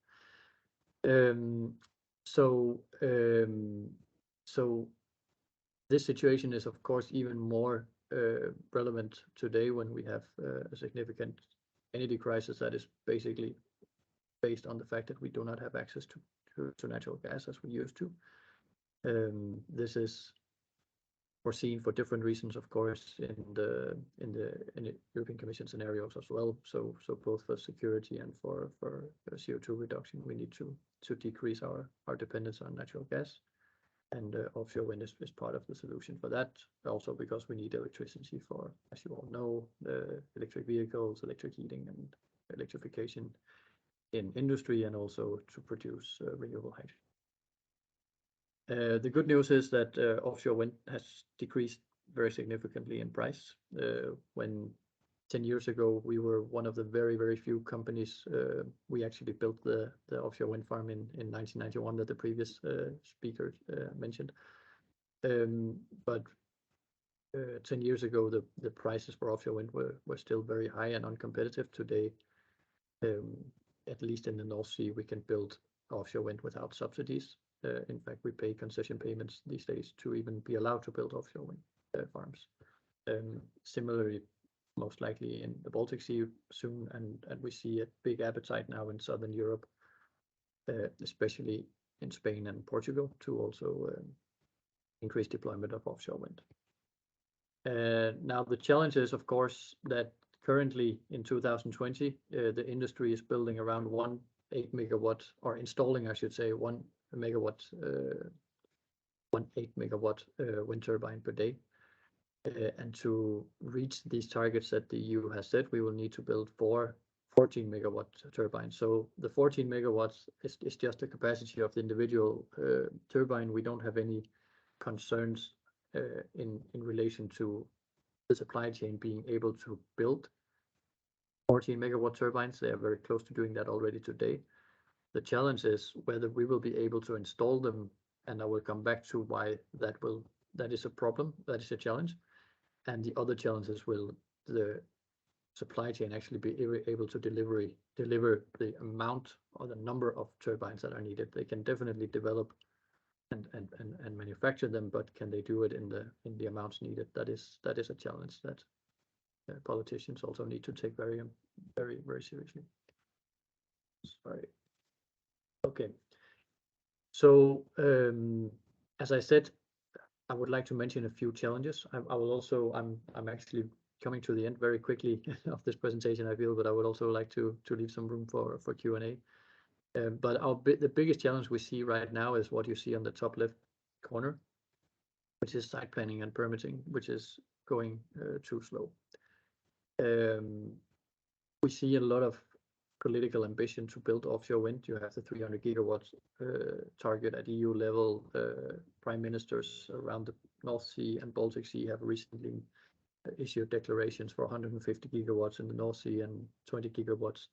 So this situation is, of course, even more relevant today, when we have a significant energy crisis that is basically based on the fact that we do not have access to natural gas as we used to. This is foreseen for different reasons, of course, in the European Commission scenarios as well. So both for security and for CO2 reduction, we need to decrease our dependence on natural gas. And offshore wind is part of the solution for that, also because we need electricity for, as you all know, electric vehicles, electric heating, and electrification in industry, and also to produce renewable hydrogen. The good news is that offshore wind has decreased very significantly in price. When 10 years ago, we were one of the very, very few companies. We actually built the offshore wind farm in 1991 that the previous speaker mentioned. But 10 years ago, the prices for offshore wind were still very high and uncompetitive. Today, at least in the North Sea, we can build offshore wind without subsidies. In fact, we pay concession payments these days to even be allowed to build offshore wind farms. Similarly, most likely in the Baltic Sea soon, and we see a big appetite now in Southern Europe, especially in Spain and Portugal, to also increase deployment of offshore wind. Now the challenge is, of course, that currently in 2020, the industry is building around 8 megawatt, or installing, I should say, 1 megawatt, 8 megawatt wind turbine per day. And to reach these targets that the EU has set, we will need to build 14 megawatt turbines. So the 14 megawatts is just the capacity of the individual turbine. We don't have any concerns in relation to the supply chain being able to build 14 megawatt turbines. They are very close to doing that already today. The challenge is whether we will be able to install them, and I will come back to why that is a problem, that is a challenge. And the other challenges, will the supply chain actually be able to deliver the amount or the number of turbines that are needed? They can definitely develop and manufacture them, but can they do it in the amounts needed? That is a challenge that politicians also need to take very, very, very seriously. Sorry. Okay. So as I said, I would like to mention a few challenges. I will also, I'm actually coming to the end very quickly of this presentation, I feel, but I would also like to leave some room for Q&A. But the biggest challenge we see right now is what you see on the top left corner, which is site planning and permitting, which is going too slow. We see a lot of political ambition to build offshore wind. You have the 300 gigawatts target at EU level. Prime ministers around the North Sea and Baltic Sea have recently issued declarations for 150 gigawatts in the North Sea and 20 gigawatts,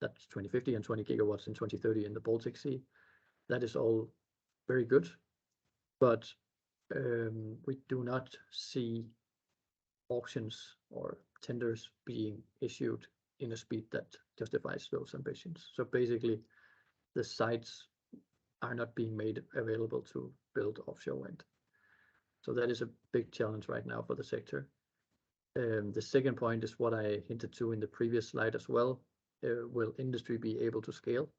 that's 2050, and 20 gigawatts in 2030 in the Baltic Sea. That is all very good, but we do not see auctions or tenders being issued in a speed that justifies those ambitions. So basically, the sites are not being made available to build offshore wind. So that is a big challenge right now for the sector. The second point is what I hinted to in the previous slide as well. Will industry be able to scale?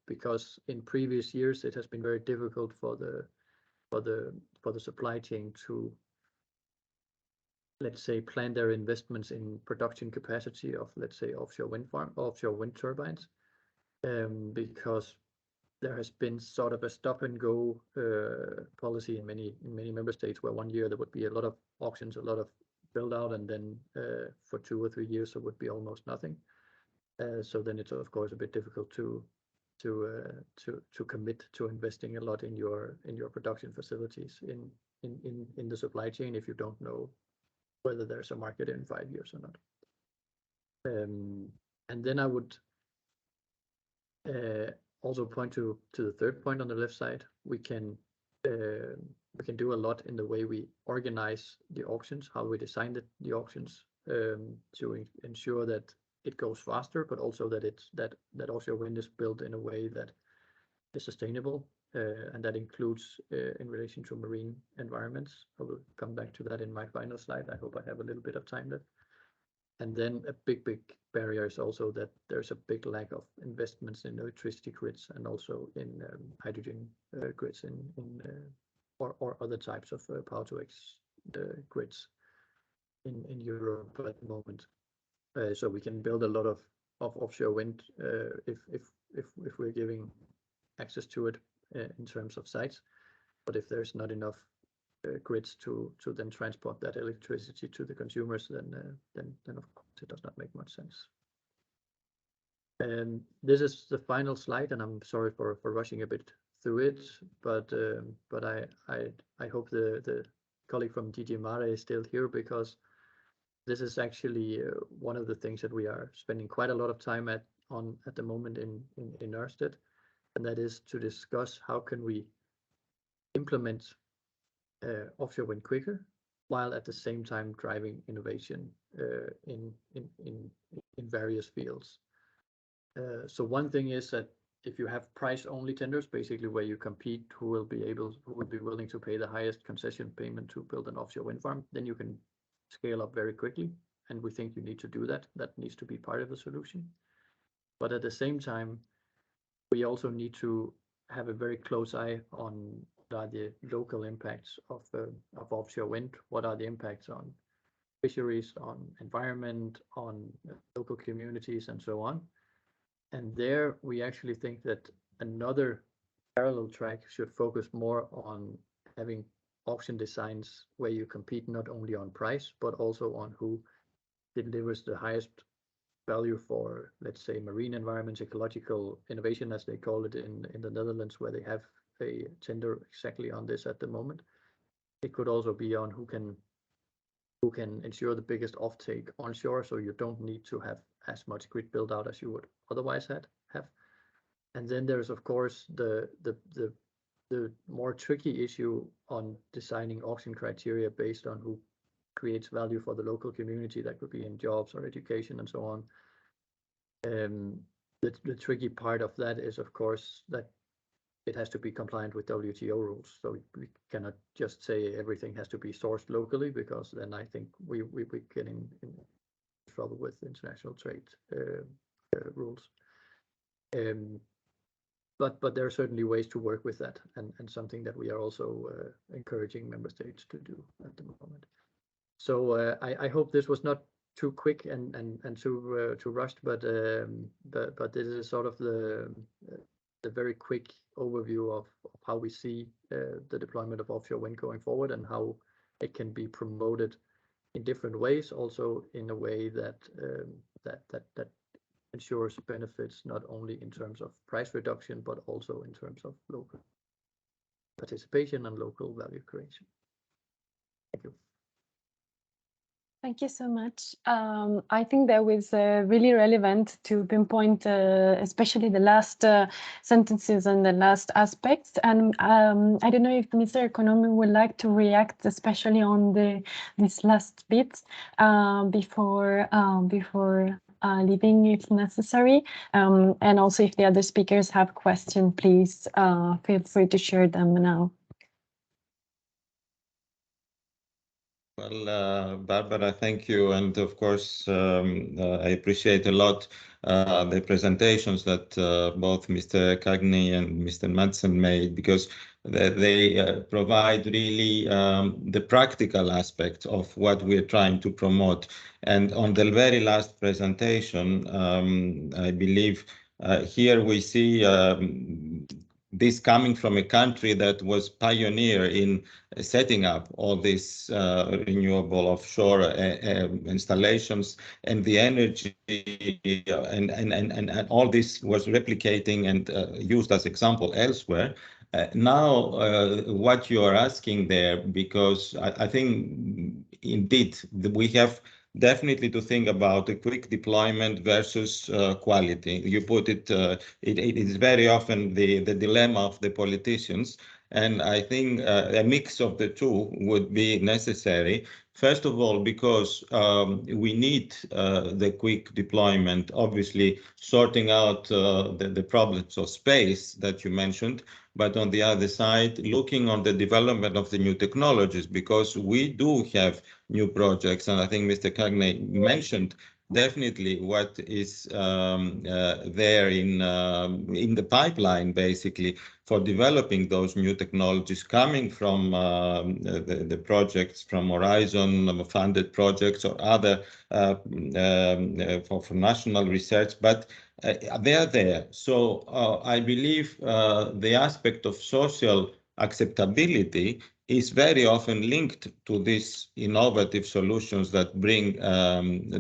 Because in previous years it has been very difficult for the supply chain to, let's say, plan their investments in production capacity of, let's say, offshore wind turbines, because there has been sort of a stop and go policy in many member states, where 1 year there would be a lot of auctions, a lot of build out, and then for 2 or 3 years there would be almost nothing. So then it's of course a bit difficult to commit to investing a lot in your production facilities in the supply chain if you don't know whether there's a market in 5 years or not. And then I would also point to the third point on the left side. We can do a lot in the way we organize the auctions, how we design the auctions, to ensure that it goes faster, but also that offshore wind is built in a way that is sustainable, and that includes in relation to marine environments. I will come back to that in my final slide. I hope I have a little bit of time left. And then a big barrier is also that there's a big lack of investments in electricity grids and also in hydrogen grids or other types of power to X grids in Europe at the moment. So we can build a lot of offshore wind if we're giving access to it in terms of sites, but if there's not enough grids to then transport that electricity to the consumers, then of course it does not make much sense. And this is the final slide, and I'm sorry for rushing a bit through it, but I hope the colleague from DG Mare is still here, because this is actually one of the things that we are spending quite a lot of time at the moment in Ørsted, and that is to discuss how can we implement offshore wind quicker, while at the same time driving innovation in various fields. So one thing is that if you have price-only tenders, basically where you compete who will be willing to pay the highest concession payment to build an offshore wind farm, then you can scale up very quickly. And we think you need to do that. That needs to be part of the solution. But at the same time, we also need to have a very close eye on the local impacts of offshore wind. What are the impacts on fisheries, on environment, on local communities, and so on. And there we actually think that another parallel track should focus more on having auction designs where you compete not only on price, but also on who delivers the highest value for, let's say, marine environments, ecological innovation, as they call it in the Netherlands, where they have a tender exactly on this at the moment. It could also be on who can ensure the biggest offtake onshore, so you don't need to have as much grid build out as you would otherwise have. And then there's of course the more tricky issue on designing auction criteria based on who creates value for the local community. That could be in jobs or education and so on. The tricky part of that is of course that it has to be compliant with WTO rules. So we cannot just say everything has to be sourced locally, because then I think we get in trouble with international trade rules. But there are certainly ways to work with that, and something that we are also encouraging member states to do at the moment. So I hope this was not too quick and too rushed, but this is sort of the very quick overview of how we see the deployment of offshore wind going forward, and how it can be promoted in different ways, also in a way that that ensures benefits not only in terms of price reduction, but also in terms of local participation and local value creation. Thank you. Thank you so much. I think that was really relevant to pinpoint, especially the last sentences and the last aspects. And I don't know if Mr. Economy would like to react, especially on this last bit before leaving if necessary. And also if the other speakers have questions, please feel free to share them now. Well, Barbara, thank you. And of course, I appreciate a lot the presentations that both Mr. Cagney and Mr. Madsen made, because they provide really the practical aspect of what we're trying to promote. And on the very last presentation, I believe here we see this coming from a country that was pioneer in setting up all these renewable offshore installations, and the energy and all this was replicating and used as example elsewhere. Now, what you are asking there, because I think indeed we have definitely to think about a quick deployment versus quality. You put it, it is very often the dilemma of the politicians. And I think a mix of the two would be necessary. First of all, because we need the quick deployment, obviously sorting out the problems of space that you mentioned, but on the other side, looking on the development of the new technologies, because we do have new projects. And I think Mr. Cagney mentioned definitely what is there in the pipeline, basically, for developing those new technologies coming from the projects from Horizon funded projects or other for national research, but they are there. So I believe the aspect of social acceptability is very often linked to these innovative solutions that bring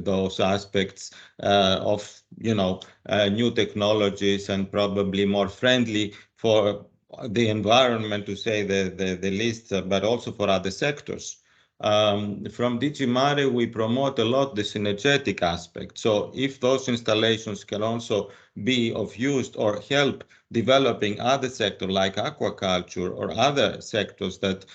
those aspects of, new technologies, and probably more friendly for the environment, to say the least, but also for other sectors. From DG Mare, we promote a lot the synergetic aspect. So if those installations can also be of use or help developing other sectors like aquaculture or other sectors that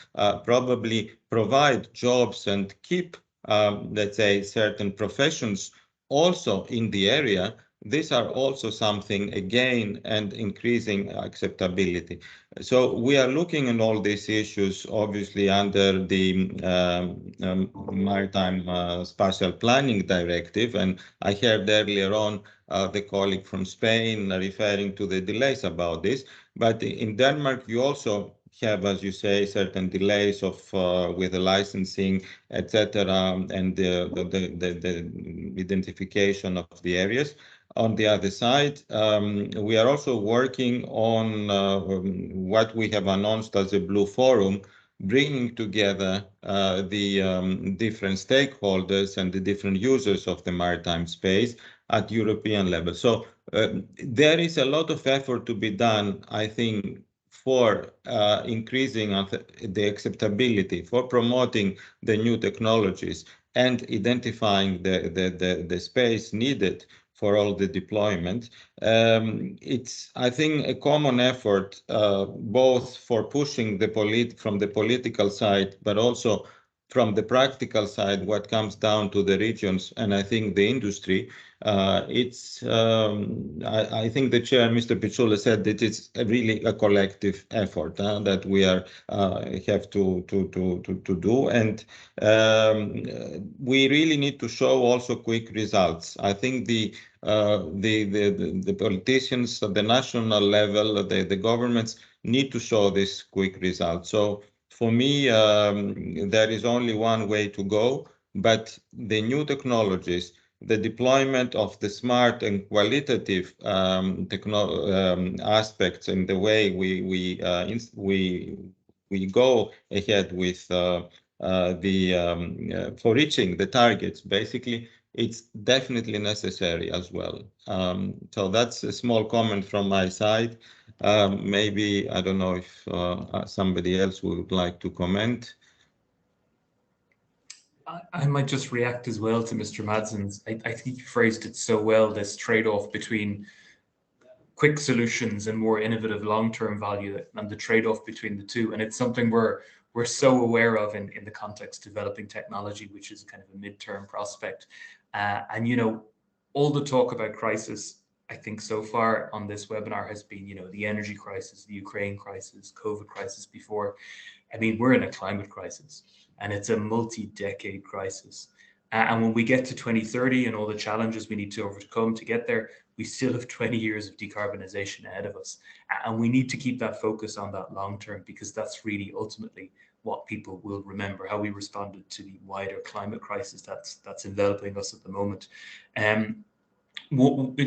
probably provide jobs and keep, let's say, certain professions also in the area, these are also something again and increasing acceptability. So we are looking at all these issues, obviously, under the Maritime Spatial Planning Directive. And I heard earlier on the colleague from Spain referring to the delays about this. But in Denmark, you also have, as you say, certain delays of with the licensing, etc., and the identification of the areas. On the other side, we are also working on what we have announced as a Blue Forum, bringing together the different stakeholders and the different users of the maritime space at European level. So there is a lot of effort to be done, I think, for increasing the acceptability, for promoting the new technologies and identifying the space needed for all the deployment. It's, I think, a common effort, both for pushing from the political side, but also from the practical side, what comes down to the regions, and I think the industry. I think the chair, Mr. Pichula, said that it's really a collective effort that we are have to do, and we really need to show also quick results. I think the politicians at the national level, the governments need to show this quick result. So for me, there is only one way to go, but the new technologies, the deployment of the smart and qualitative aspects in the way we go ahead with for reaching the targets, basically, it's definitely necessary as well. So that's a small comment from my side. Maybe, I don't know if somebody else would like to comment. I might just react as well to Mr. Madsen's. I think you phrased it so well, this trade-off between quick solutions and more innovative long-term value, and the trade-off between the two. And it's something we're so aware of in the context of developing technology, which is kind of a midterm prospect. And, you know, all the talk about crisis, I think so far on this webinar has been, you know, the energy crisis, the Ukraine crisis, COVID crisis before. I mean, we're in a climate crisis, and it's a multi-decade crisis. And when we get to 2030 and all the challenges we need to overcome to get there, we still have 20 years of decarbonization ahead of us. And we need to keep that focus on that long term, because that's really ultimately what people will remember, how we responded to the wider climate crisis that's enveloping us at the moment.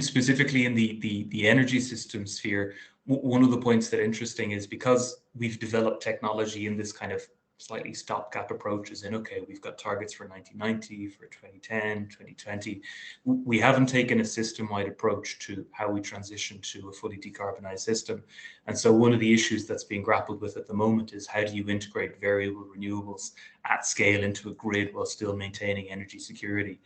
Specifically in the energy system sphere, one of the points that are interesting is because we've developed technology in this kind of slightly stopgap approaches, and okay, we've got targets for 1990, for 2010, 2020. We haven't taken a system-wide approach to how we transition to a fully decarbonized system. And so one of the issues that's being grappled with at the moment is, how do you integrate variable renewables at scale into a grid while still maintaining energy security?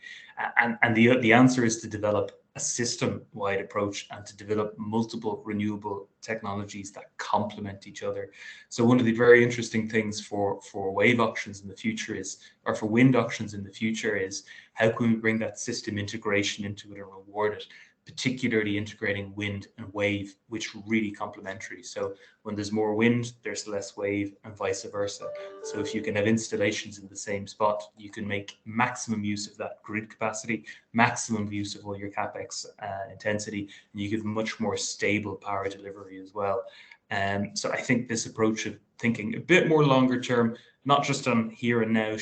And the answer is to develop a system-wide approach and to develop multiple renewable technologies that complement each other. So one of the very interesting things for wave auctions in the future is, or for wind auctions in the future, is how can we bring that system integration into it and reward it, particularly integrating wind and wave, which are really complementary. So when there's more wind, there's less wave, and vice versa. So if you can have installations in the same spot, you can make maximum use of that grid capacity, maximum use of all your capex intensity, and you give much more stable power delivery as well. So I think this approach of thinking a bit more longer term, not just on here and now,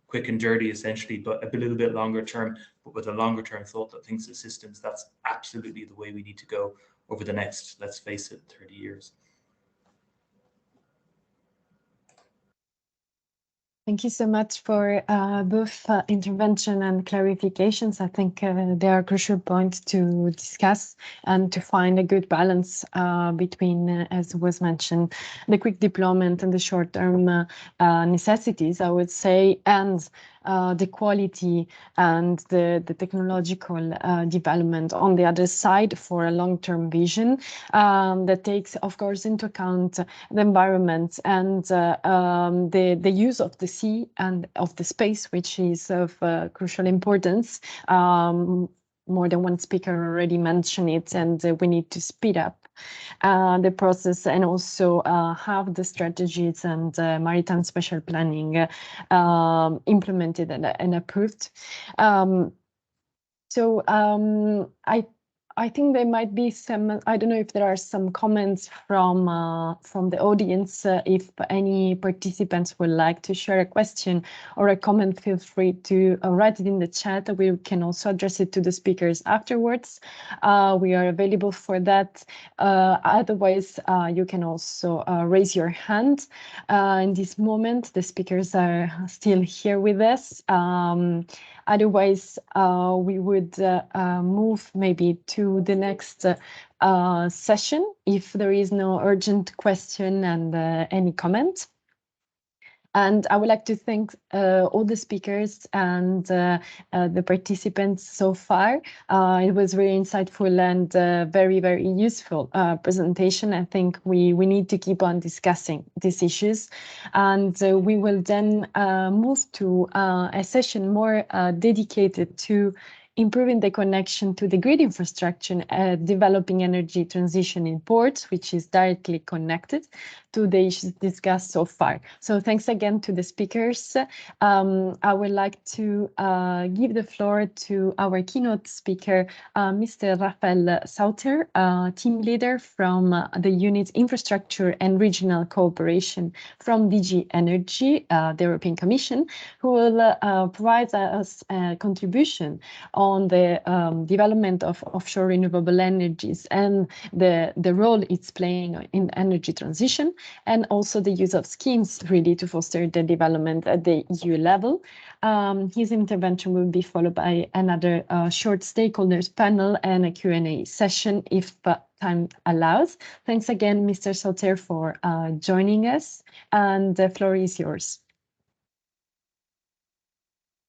quick and dirty essentially, but a little bit longer term, but with a longer term thought that thinks of systems, that's absolutely the way we need to go over the next, let's face it, 30 years. Thank you so much for both intervention and clarifications. I think they are crucial points to discuss and to find a good balance between, as was mentioned, the quick deployment and the short-term necessities, I would say, and the quality and the technological development on the other side for a long-term vision that takes, of course, into account the environment and the use of the sea and of the space, which is of crucial importance. More than one speaker already mentioned it, and we need to speed up the process and also have the strategies and maritime special planning implemented and approved. I think there might be some, I don't know if there are some comments from the audience. If any participants would like to share a question or a comment, feel free to write it in the chat. We can also address it to the speakers afterwards. We are available for that. Otherwise, you can also raise your hand. In this moment, the speakers are still here with us. Otherwise, we would move maybe to the next session if there is no urgent question and any comment. And I would like to thank all the speakers and the participants so far. It was very insightful and very, very useful presentation. I think we need to keep on discussing these issues. And we will then move to a session more dedicated to improving the connection to the grid infrastructure, developing energy transition in ports, which is directly connected to the issues discussed so far. So thanks again to the speakers. I would like to give the floor to our keynote speaker, Mr. Rafael Sauter, team leader from the unit Infrastructure and Regional Cooperation from DG Energy, the European Commission, who will provide us a contribution on the development of offshore renewable energies and the role it's playing in energy transition, and also the use of schemes really to foster the development at the EU level. His intervention will be followed by another short stakeholders panel and a Q&A session if time allows. Thanks again, Mr. Sauter, for joining us, and the floor is yours.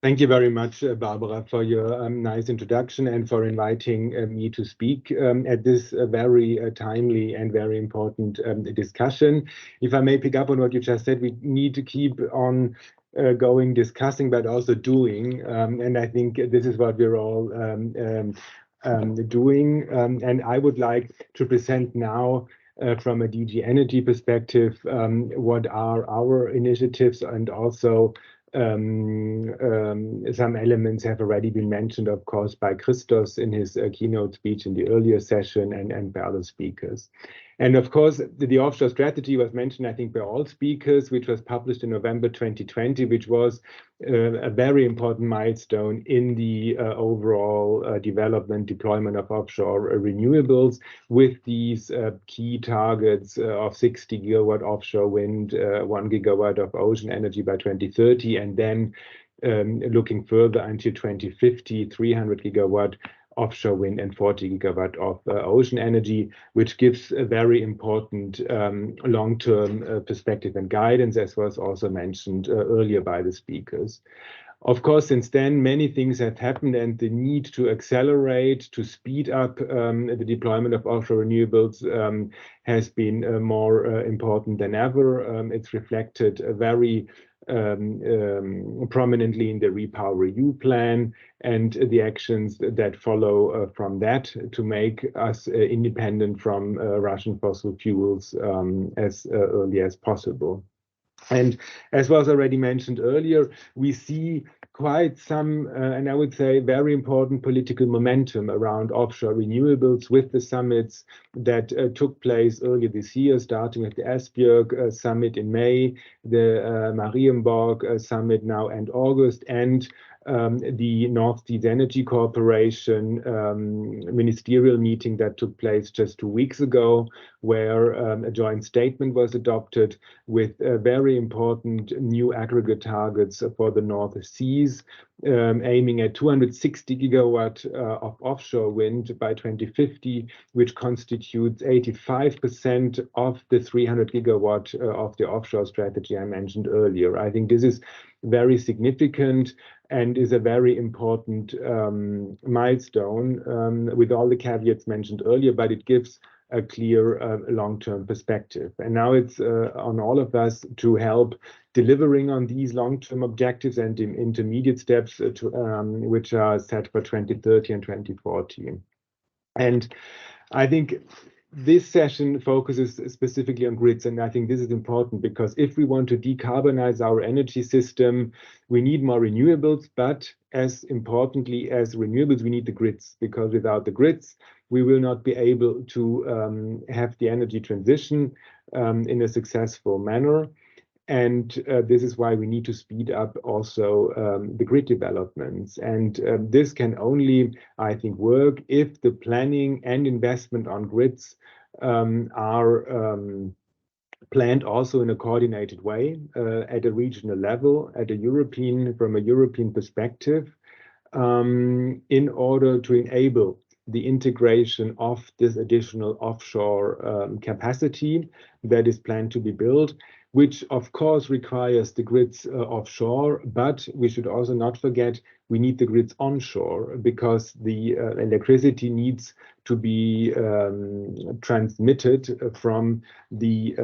Thank you very much, Barbara, for your nice introduction and for inviting me to speak at this very timely and very important discussion. If I may pick up on what you just said, we need to keep on going, discussing, but also doing. And I think this is what we're all doing. And I would like to present now from a DG Energy perspective, what are our initiatives, and also some elements have already been mentioned, of course, by Christos in his keynote speech in the earlier session and by other speakers. And of course, the offshore strategy was mentioned, I think, by all speakers, which was published in November 2020, which was a very important milestone in the overall development, deployment of offshore renewables, with these key targets of 60 gigawatt offshore wind, 1 gigawatt of ocean energy by 2030, and then looking further until 2050, 300 gigawatt offshore wind and 40 gigawatt of ocean energy, which gives a very important long-term perspective and guidance, as was also mentioned earlier by the speakers. Of course, since then, many things have happened, and the need to accelerate, to speed up the deployment of offshore renewables has been more important than ever. It's reflected very prominently in the REPowerEU plan and the actions that follow from that to make us independent from Russian fossil fuels as early as possible. And as was already mentioned earlier, we see quite some, and I would say very important political momentum around offshore renewables with the summits that took place earlier this year, starting with the Esbjerg summit in May, the Marienborg summit now end August, and the North Seas Energy Corporation ministerial meeting that took place just 2 weeks ago, where a joint statement was adopted with very important new aggregate targets for the North Seas, aiming at 260 gigawatt of offshore wind by 2050, which constitutes 85% of the 300 gigawatt of the offshore strategy I mentioned earlier. I think this is very significant and is a very important milestone with all the caveats mentioned earlier, but it gives a clear long-term perspective. And now it's on all of us to help delivering on these long-term objectives and in intermediate steps which are set for 2030 and 2040. And I think this session focuses specifically on grids, and I think this is important because if we want to decarbonize our energy system, we need more renewables, but as importantly as renewables, we need the grids, because without the grids, we will not be able to have the energy transition in a successful manner. And this is why we need to speed up also the grid developments. And this can only, I think, work if the planning and investment on grids are planned also in a coordinated way at a regional level, from a European perspective, in order to enable the integration of this additional offshore capacity that is planned to be built, which of course requires the grids offshore, but we should also not forget we need the grids onshore, because the electricity needs to be transmitted from the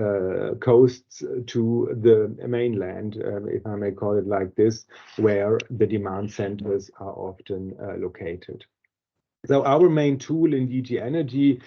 coasts to the mainland, if I may call it like this, where the demand centers are often located. So our main tool in DG Energy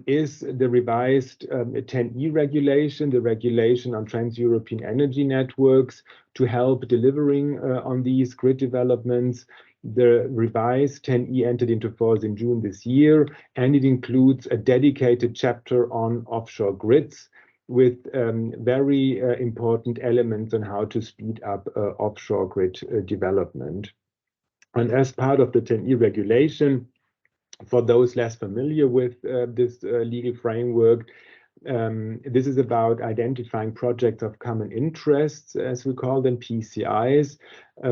is the revised 10E regulation, the regulation on trans-European energy networks, to help delivering on these grid developments. The revised 10E entered into force in June this year, and it includes a dedicated chapter on offshore grids with very important elements on how to speed up offshore grid development. And as part of the 10E regulation, for those less familiar with this legal framework, this is about identifying projects of common interests, as we call them, PCIs,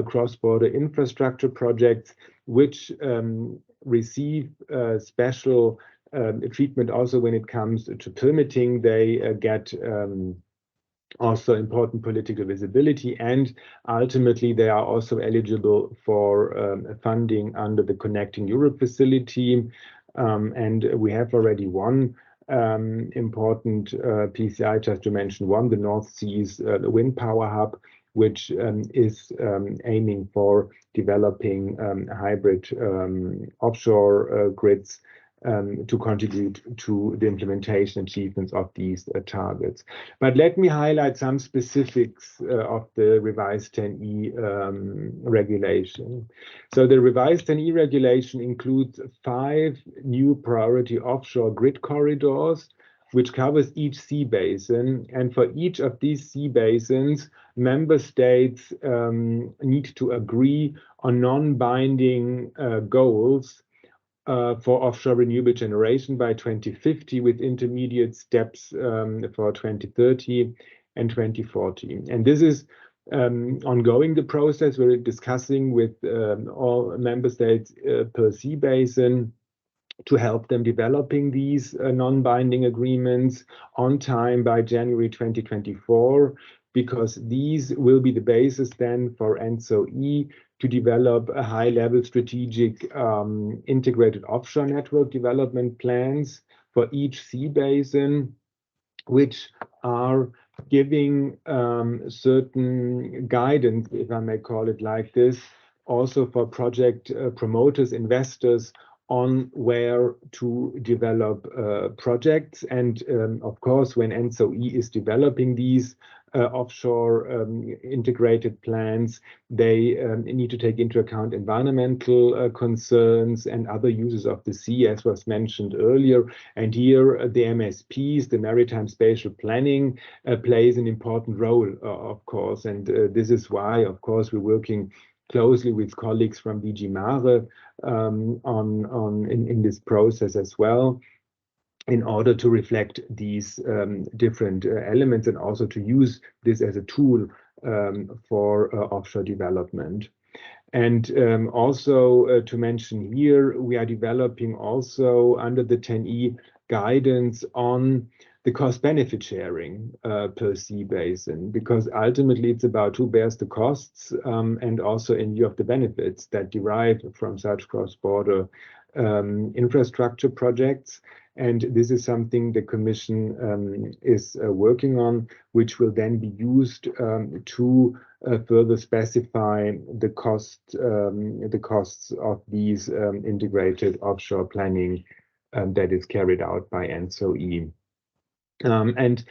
cross-border infrastructure projects, which receive special treatment also when it comes to permitting. They get also important political visibility, and ultimately they are also eligible for funding under the Connecting Europe facility. And we have already one important PCI, just to mention one, the North Seas Wind Power Hub, which is aiming for developing hybrid offshore grids to contribute to the implementation achievements of these targets. But let me highlight some specifics of the revised 10E regulation. So the revised 10E regulation includes 5 new priority offshore grid corridors, which covers each sea basin. And for each of these sea basins, member states need to agree on non-binding goals for offshore renewable generation by 2050, with intermediate steps for 2030 and 2040. And this is ongoing, the process. We're discussing with all member states per sea basin to help them developing these non-binding agreements on time by January 2024, because these will be the basis then for ENTSO-E to develop a high-level strategic integrated offshore network development plans for each sea basin, which are giving certain guidance, if I may call it like this, also for project promoters, investors, on where to develop projects. And of course, when ENTSO-E is developing these offshore integrated plans, they need to take into account environmental concerns and other uses of the sea, as was mentioned earlier. And here the MSPs, the Maritime Spatial Planning, plays an important role, of course. And this is why, of course, we're working closely with colleagues from DG Mare in this process as well, in order to reflect these different elements and also to use this as a tool for offshore development. And also to mention here, we are developing also under the 10E guidance on the cost-benefit sharing per sea basin, because ultimately it's about who bears the costs and also in view of the benefits that derive from such cross-border infrastructure projects. And this is something the Commission is working on, which will then be used to further specify the costs of these integrated offshore planning that is carried out by ENTSO-E. And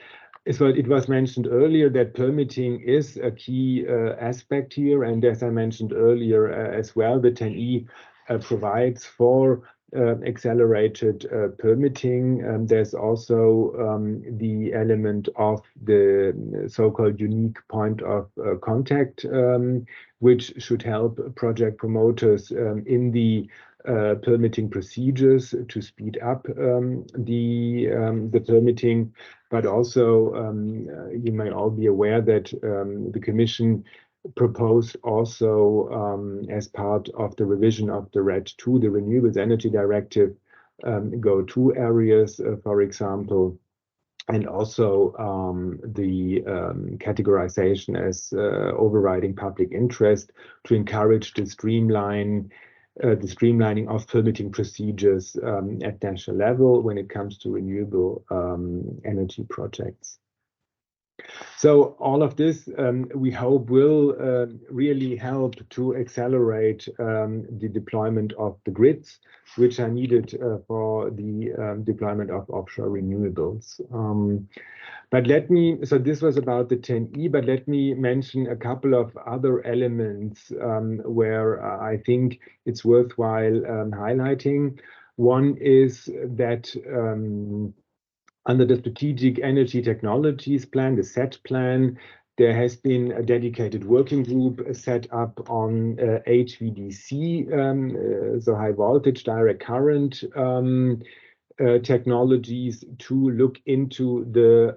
so it was mentioned earlier that permitting is a key aspect here, and as I mentioned earlier as well, the 10E provides for accelerated permitting. There's also the element of the so-called unique point of contact, which should help project promoters in the permitting procedures to speed up the permitting. But also, you may all be aware that the Commission proposed also as part of the revision of the RED II, the Renewables Energy Directive, go-to areas, for example, and also the categorization as overriding public interest to encourage the streamlining of permitting procedures at national level when it comes to renewable energy projects. So all of this, we hope, will really help to accelerate the deployment of the grids, which are needed for the deployment of offshore renewables. So this was about the 10E, but let me mention a couple of other elements where I think it's worthwhile highlighting. One is that under the Strategic Energy Technologies Plan, the Sept plan, there has been a dedicated working group set up on HVDC, so high voltage direct current technologies, to look into the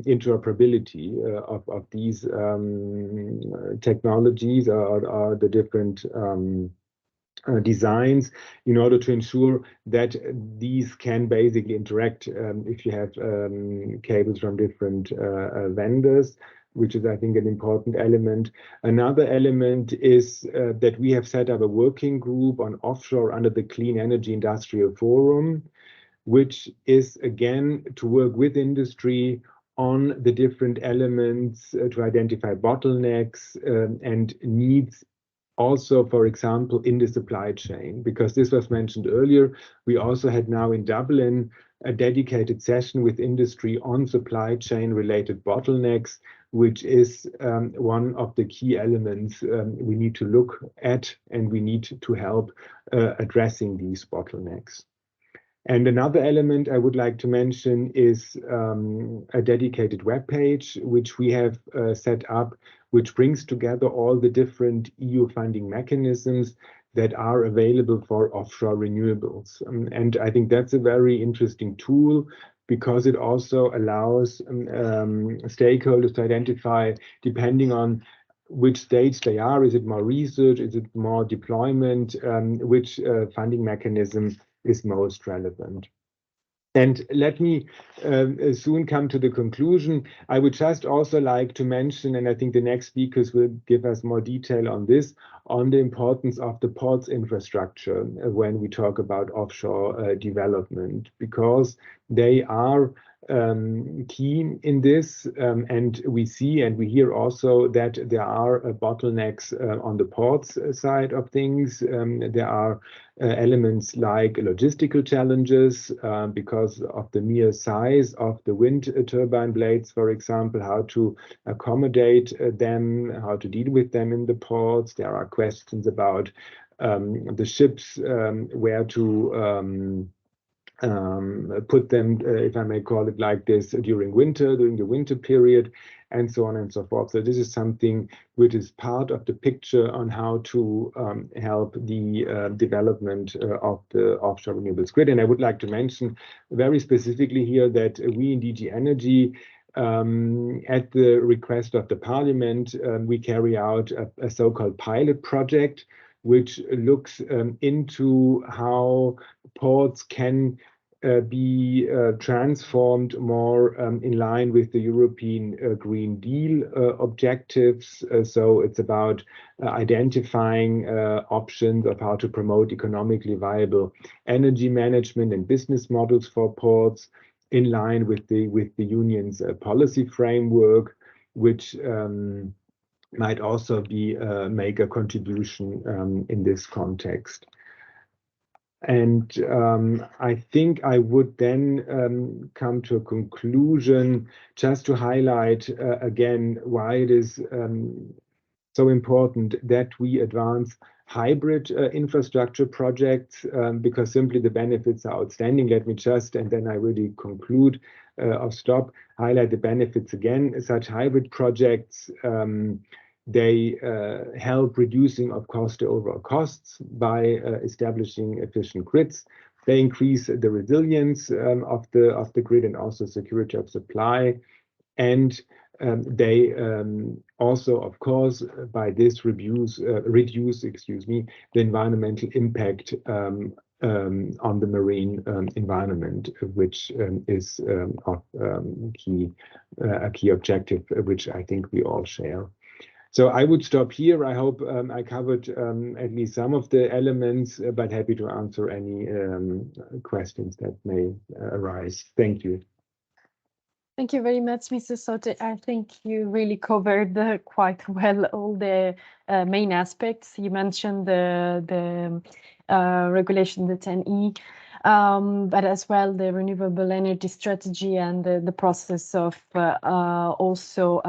interoperability of these technologies or the different designs, in order to ensure that these can basically interact if you have cables from different vendors, which is, I think, an important element. Another element is that we have set up a working group on offshore under the Clean Energy Industrial Forum, which is, again, to work with industry on the different elements to identify bottlenecks and needs, also, for example, in the supply chain, because this was mentioned earlier. We also had now in Dublin a dedicated session with industry on supply chain related bottlenecks, which is one of the key elements we need to look at, and we need to help addressing these bottlenecks. And another element I would like to mention is a dedicated webpage, which we have set up, which brings together all the different EU funding mechanisms that are available for offshore renewables. And I think that's a very interesting tool, because it also allows stakeholders to identify, depending on which stage they are, is it more research, is it more deployment, which funding mechanism is most relevant. And let me soon come to the conclusion. I would just also like to mention, and I think the next speakers will give us more detail on this, on the importance of the ports infrastructure when we talk about offshore development, because they are key in this, and we see and we hear also that there are bottlenecks on the ports side of things. There are elements like logistical challenges because of the mere size of the wind turbine blades, for example, how to accommodate them, how to deal with them in the ports. There are questions about the ships, where to put them, if I may call it like this, during the winter period, and so on and so forth. So this is something which is part of the picture on how to help the development of the offshore renewables grid. And I would like to mention very specifically here that we in DG Energy, at the request of the Parliament, we carry out a so-called pilot project, which looks into how ports can be transformed more in line with the European Green Deal objectives. So it's about identifying options of how to promote economically viable energy management and business models for ports in line with the union's policy framework, which might also be make a contribution in this context. And I think I would then come to a conclusion just to highlight again why it is so important that we advance hybrid infrastructure projects, because simply the benefits are outstanding. Let me just, and then I really conclude or stop, highlight the benefits again. Such hybrid projects, they help reducing, of course, the overall costs by establishing efficient grids. They increase the resilience of the grid and also security of supply. And they also, of course, by this reduce the environmental impact on the marine environment, which is a key objective, which I think we all share. So I would stop here. I hope I covered at least some of the elements, but happy to answer any questions that may arise. Thank you. Thank you very much, Mr. Soter. I think you really covered quite well all the main aspects. You mentioned the regulation, the 10E, but as well the renewable energy strategy and the process of also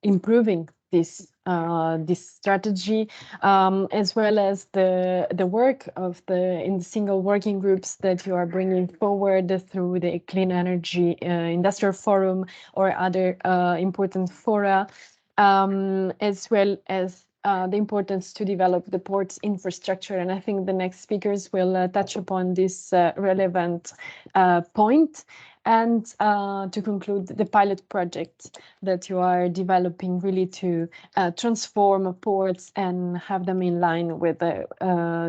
improving this strategy, as well as the work of in the single working groups that you are bringing forward through the Clean Energy Industrial Forum or other important fora, as well as the importance to develop the port's infrastructure. And I think the next speakers will touch upon this relevant point. And to conclude, the pilot project that you are developing really to transform ports and have them in line with the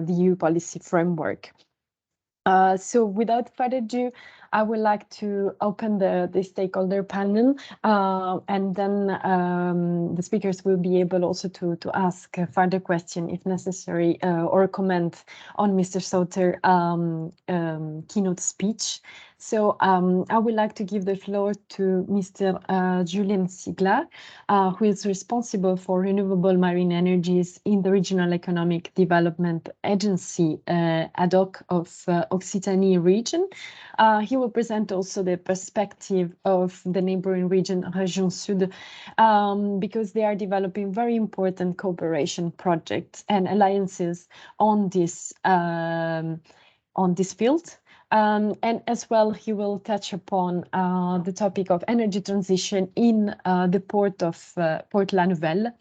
EU policy framework. So without further ado, I would like to open the stakeholder panel, and then the speakers will be able also to ask a further question if necessary, or comment on Mr. Soter keynote speech. So I would like to give the floor to Mr. Julian Ziegler, who is responsible for renewable marine energies in the Regional Economic Development Agency ad hoc of Occitanie region. He will present also the perspective of the neighboring region, Région Sud, because they are developing very important cooperation projects and alliances on this field. And as well, he will touch upon the topic of energy transition in the port of Port La Nouvelle.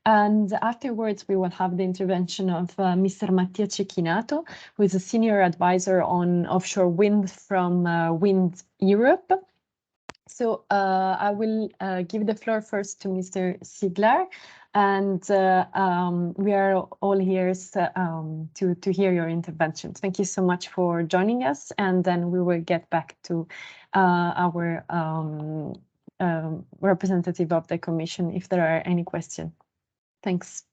And afterwards, we will have the intervention of Mr. Mattia Cecchinato, who is a senior advisor on offshore wind from Wind Europe. So I will give the floor first to Mr. Ziegler, and we are all ears to hear your interventions. Thank you so much for joining us, and then we will get back to our representative of the Commission if there are any questions. Thanks.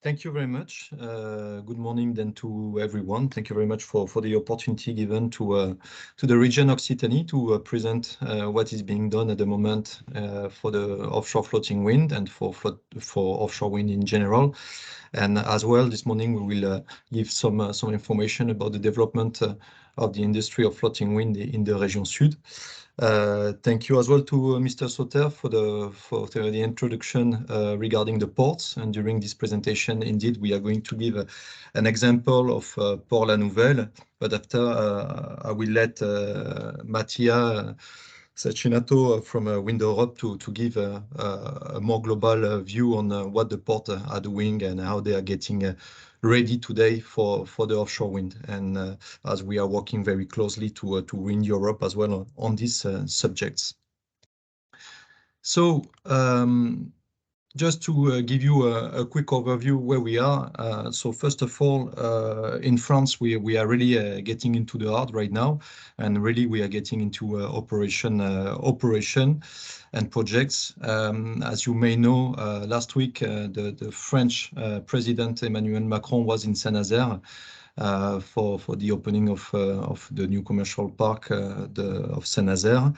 Thank you very much. Good morning then to everyone. Thank you very much for the opportunity given to the region Occitanie to present what is being done at the moment for the offshore floating wind and for offshore wind in general. And as well, this morning we will give some information about the development the industry of floating wind in the Région Sud. Thank you as well to Mr. Sauter for the introduction regarding the ports. And during this presentation, indeed, we are going to give an example of Port La Nouvelle. But after, I will let Mattia Sacinato from Wind Europe to give a more global view on what the port are doing and how they are getting ready today for the offshore wind. And as we are working very closely to Wind Europe as well on these subjects. So just to give you a quick overview where we are. So first of all, in France, we are really getting into the hard right now, and really we are getting into operation and projects. As you may know, last week the French President Emmanuel Macron was in Saint-Nazaire for the opening of the new commercial park of Saint-Nazaire.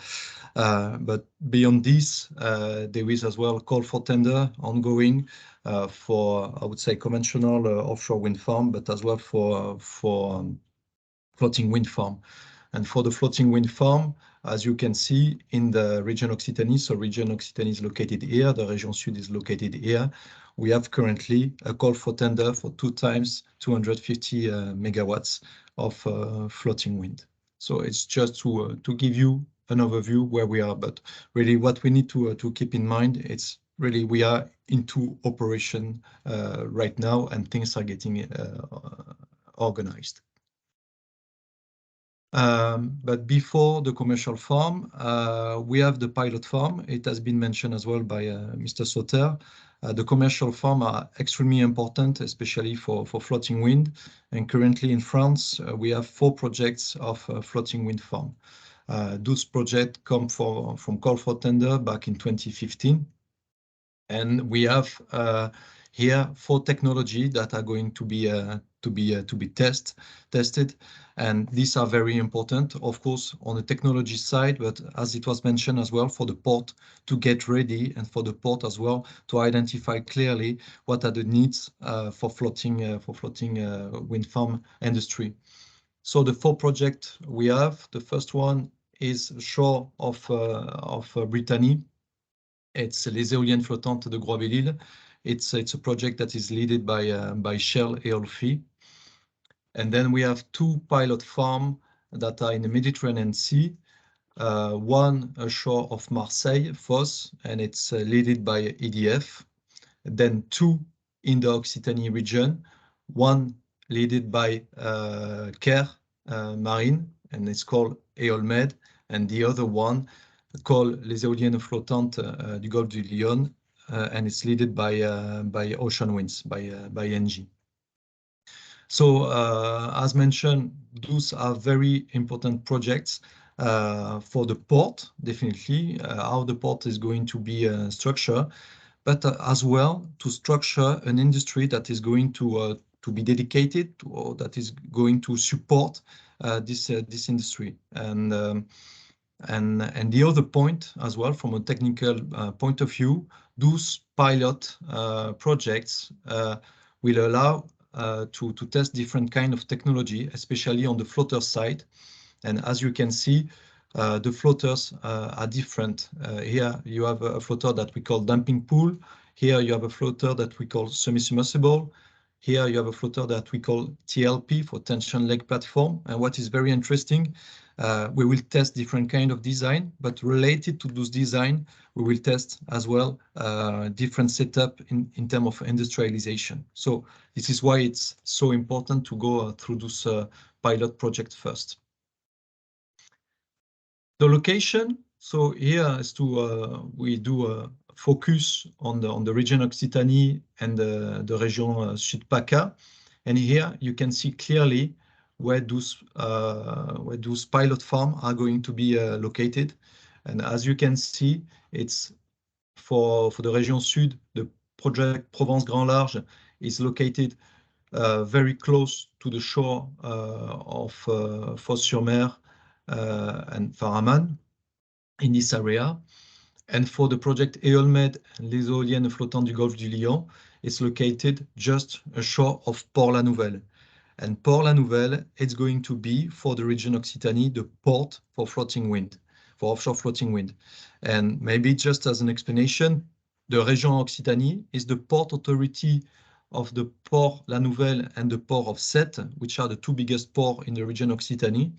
But beyond this, there is as well call for tender ongoing for, I would say, conventional offshore wind farm, but as well for floating wind farm. And for the floating wind farm, as you can see in the region Occitanie, so region Occitanie is located here, the Région Sud is located here. We have currently a call for tender for 2 times 250 megawatts of floating wind. So it's just to give you an overview where we are, but really what we need to keep in mind, it's really we are into operation right now and things are getting organized. But before the commercial farm, we have the pilot farm. It has been mentioned as well by Mr. Sauter. The commercial farm are extremely important, especially for floating wind. And currently in France, we have 4 projects of floating wind farm. Those projects come from call for tender back in 2015. And we have here 4 technology that are going to be tested, and these are very important, of course, on the technology side, but as it was mentioned as well, for the port to get ready and for the port as well to identify clearly what are the needs for floating wind farm industry. So the 4 projects we have, the first one is shore of Brittany. It's les éoliennes flottantes de Groix-Belle-Île. It's a project that is led by Shell Eolfi. And then we have 2 pilot farms that are in the Mediterranean Sea. One ashore of Marseille, Fos, and it's led by EDF. Then 2 in the Occitanie region. One led by Care Marine, and it's called Eolmed. And the other one called les éoliennes flottantes du Golfe du Lion, and it's led by Ocean Winds, by ENGIE. So as mentioned, those are very important projects for the port, definitely, how the port is going to be structured, but as well to structure an industry that is going to be dedicated to, or that is going to support this industry. And the other point as well, from a technical point of view, those pilot projects will allow to test different kind of technology, especially on the floater side. And as you can see, the floaters are different. Here you have a floater that we call dumping pool. Here you have a floater that we call semi-submersible. Here you have a floater that we call TLP, for tension leg platform. And what is very interesting, we will test different kind of design, but related to those design, we will test as well different setup in terms of industrialization. So this is why it's so important to go through those pilot project first. The location, so here is to we do a focus on the region Occitanie and the region Sud PACA, and here you can see clearly where those pilot farms are going to be located. And as you can see, it's for the Région Sud, the project Provence Grand Large is located very close to the shore of Fos-sur-Mer and Faraman in this area. And for the project Eolmed and les éoliennes flottantes du Golfe du Lion, it's located just ashore of Port La Nouvelle. And Port-la-Nouvelle, it's going to be, for the region Occitanie, the port for floating wind, for offshore floating wind. And maybe just as an explanation, the Région Occitanie is the port authority of the Port-la-Nouvelle and the port of Sept, which are the two biggest ports in the region Occitanie.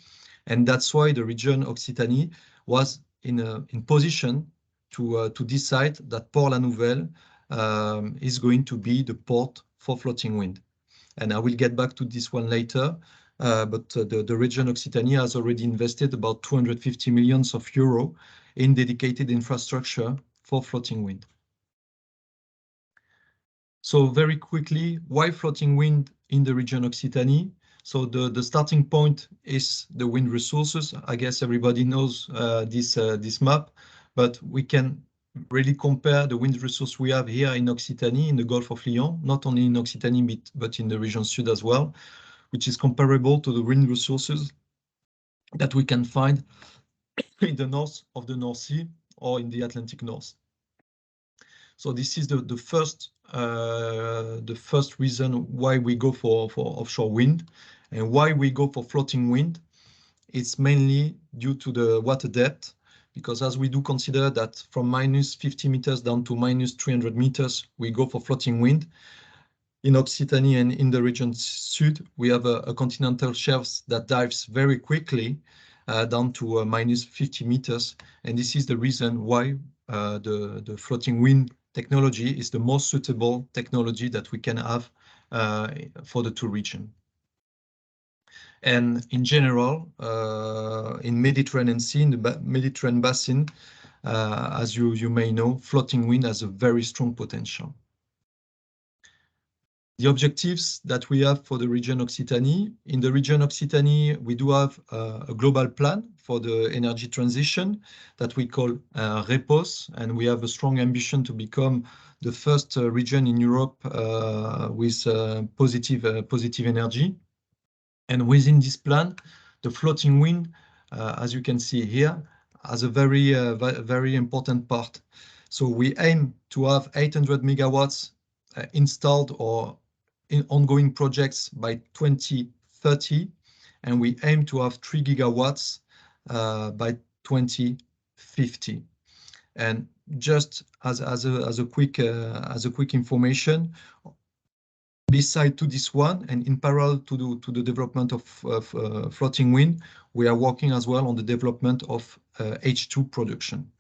And that's why the region Occitanie was in position to decide that Port-la-Nouvelle is going to be the port for floating wind. And I will get back to this one later, but the region Occitanie has already invested about 250 million euros in dedicated infrastructure for floating wind. So very quickly, why floating wind in the region Occitanie? So the starting point is the wind resources. I guess everybody knows this map, but we can really compare the wind resource we have here in Occitanie, in the Gulf of Lion, not only in Occitanie, but in the region Sud as well, which is comparable to the wind resources that we can find in the north of the North Sea or in the Atlantic North. So this is the first reason why we go for offshore wind, and why we go for floating wind. It's mainly due to the water depth, because as we do consider that from minus 50 meters down to minus 300 meters, we go for floating wind. In Occitanie and in the region Sud, we have a continental shelf that dives very quickly down to minus 50 meters. And this is the reason why the floating wind technology is the most suitable technology that we can have for the two regions. And in general, in Mediterranean Sea, in the Mediterranean basin, as you may know, floating wind has a very strong potential. The objectives that we have for the region Occitanie. In the region Occitanie, we do have a global plan for the energy transition that we call REPOS, and we have a strong ambition to become the first region in Europe with positive energy. And within this plan, the floating wind, as you can see here, has a very important part. So we aim to have 800 megawatts installed or in ongoing projects by 2030, and we aim to have 3 gigawatts by 2050. And just as a quick information, beside to this one, and in parallel to the development of floating wind, we are working as well on the development of H2 production.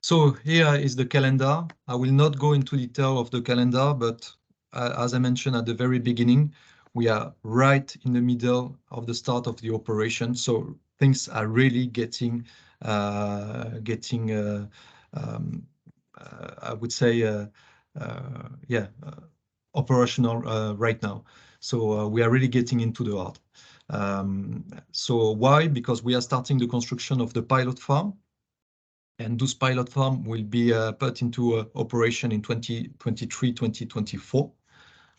So here is the calendar. I will not go into detail of the calendar, but as I mentioned at the very beginning, we are right in the middle of the start of the operation. So things are really getting I would say, operational right now. So we are really getting into the heart. So why? Because we are starting the construction of the pilot farm. And those pilot farm will be put into operation in 2023, 2024,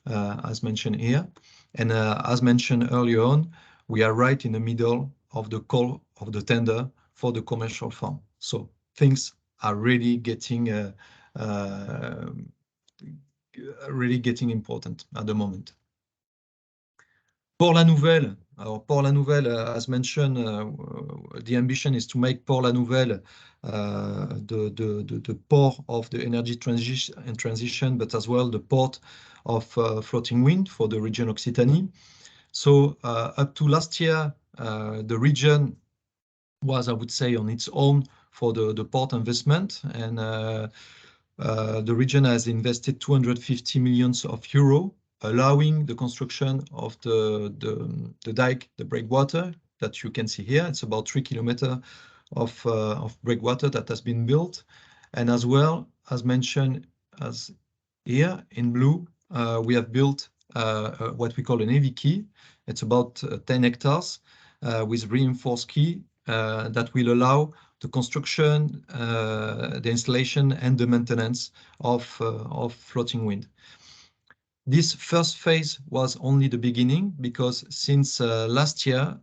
as mentioned here. And as mentioned earlier on, we are right in the middle of the call of the tender for the commercial farm. So things are really getting important at the moment. Port-la-Nouvelle. Port-la-Nouvelle, as mentioned, the ambition is to make Port-la-Nouvelle the port of the energy transition, but as well the port of floating wind for the region Occitanie. So up to last year, the region was, I would say, on its own for the port investment, and the region has invested 250 million euros, allowing the construction of the dike, the breakwater that you can see here. It's about 3 kilometers of breakwater that has been built. And as well, as mentioned as here in blue, we have built what we call an heavy quay. It's about 10 hectares with reinforced quay that will allow the construction, the installation and the maintenance of floating wind. This first phase was only the beginning, because since last year,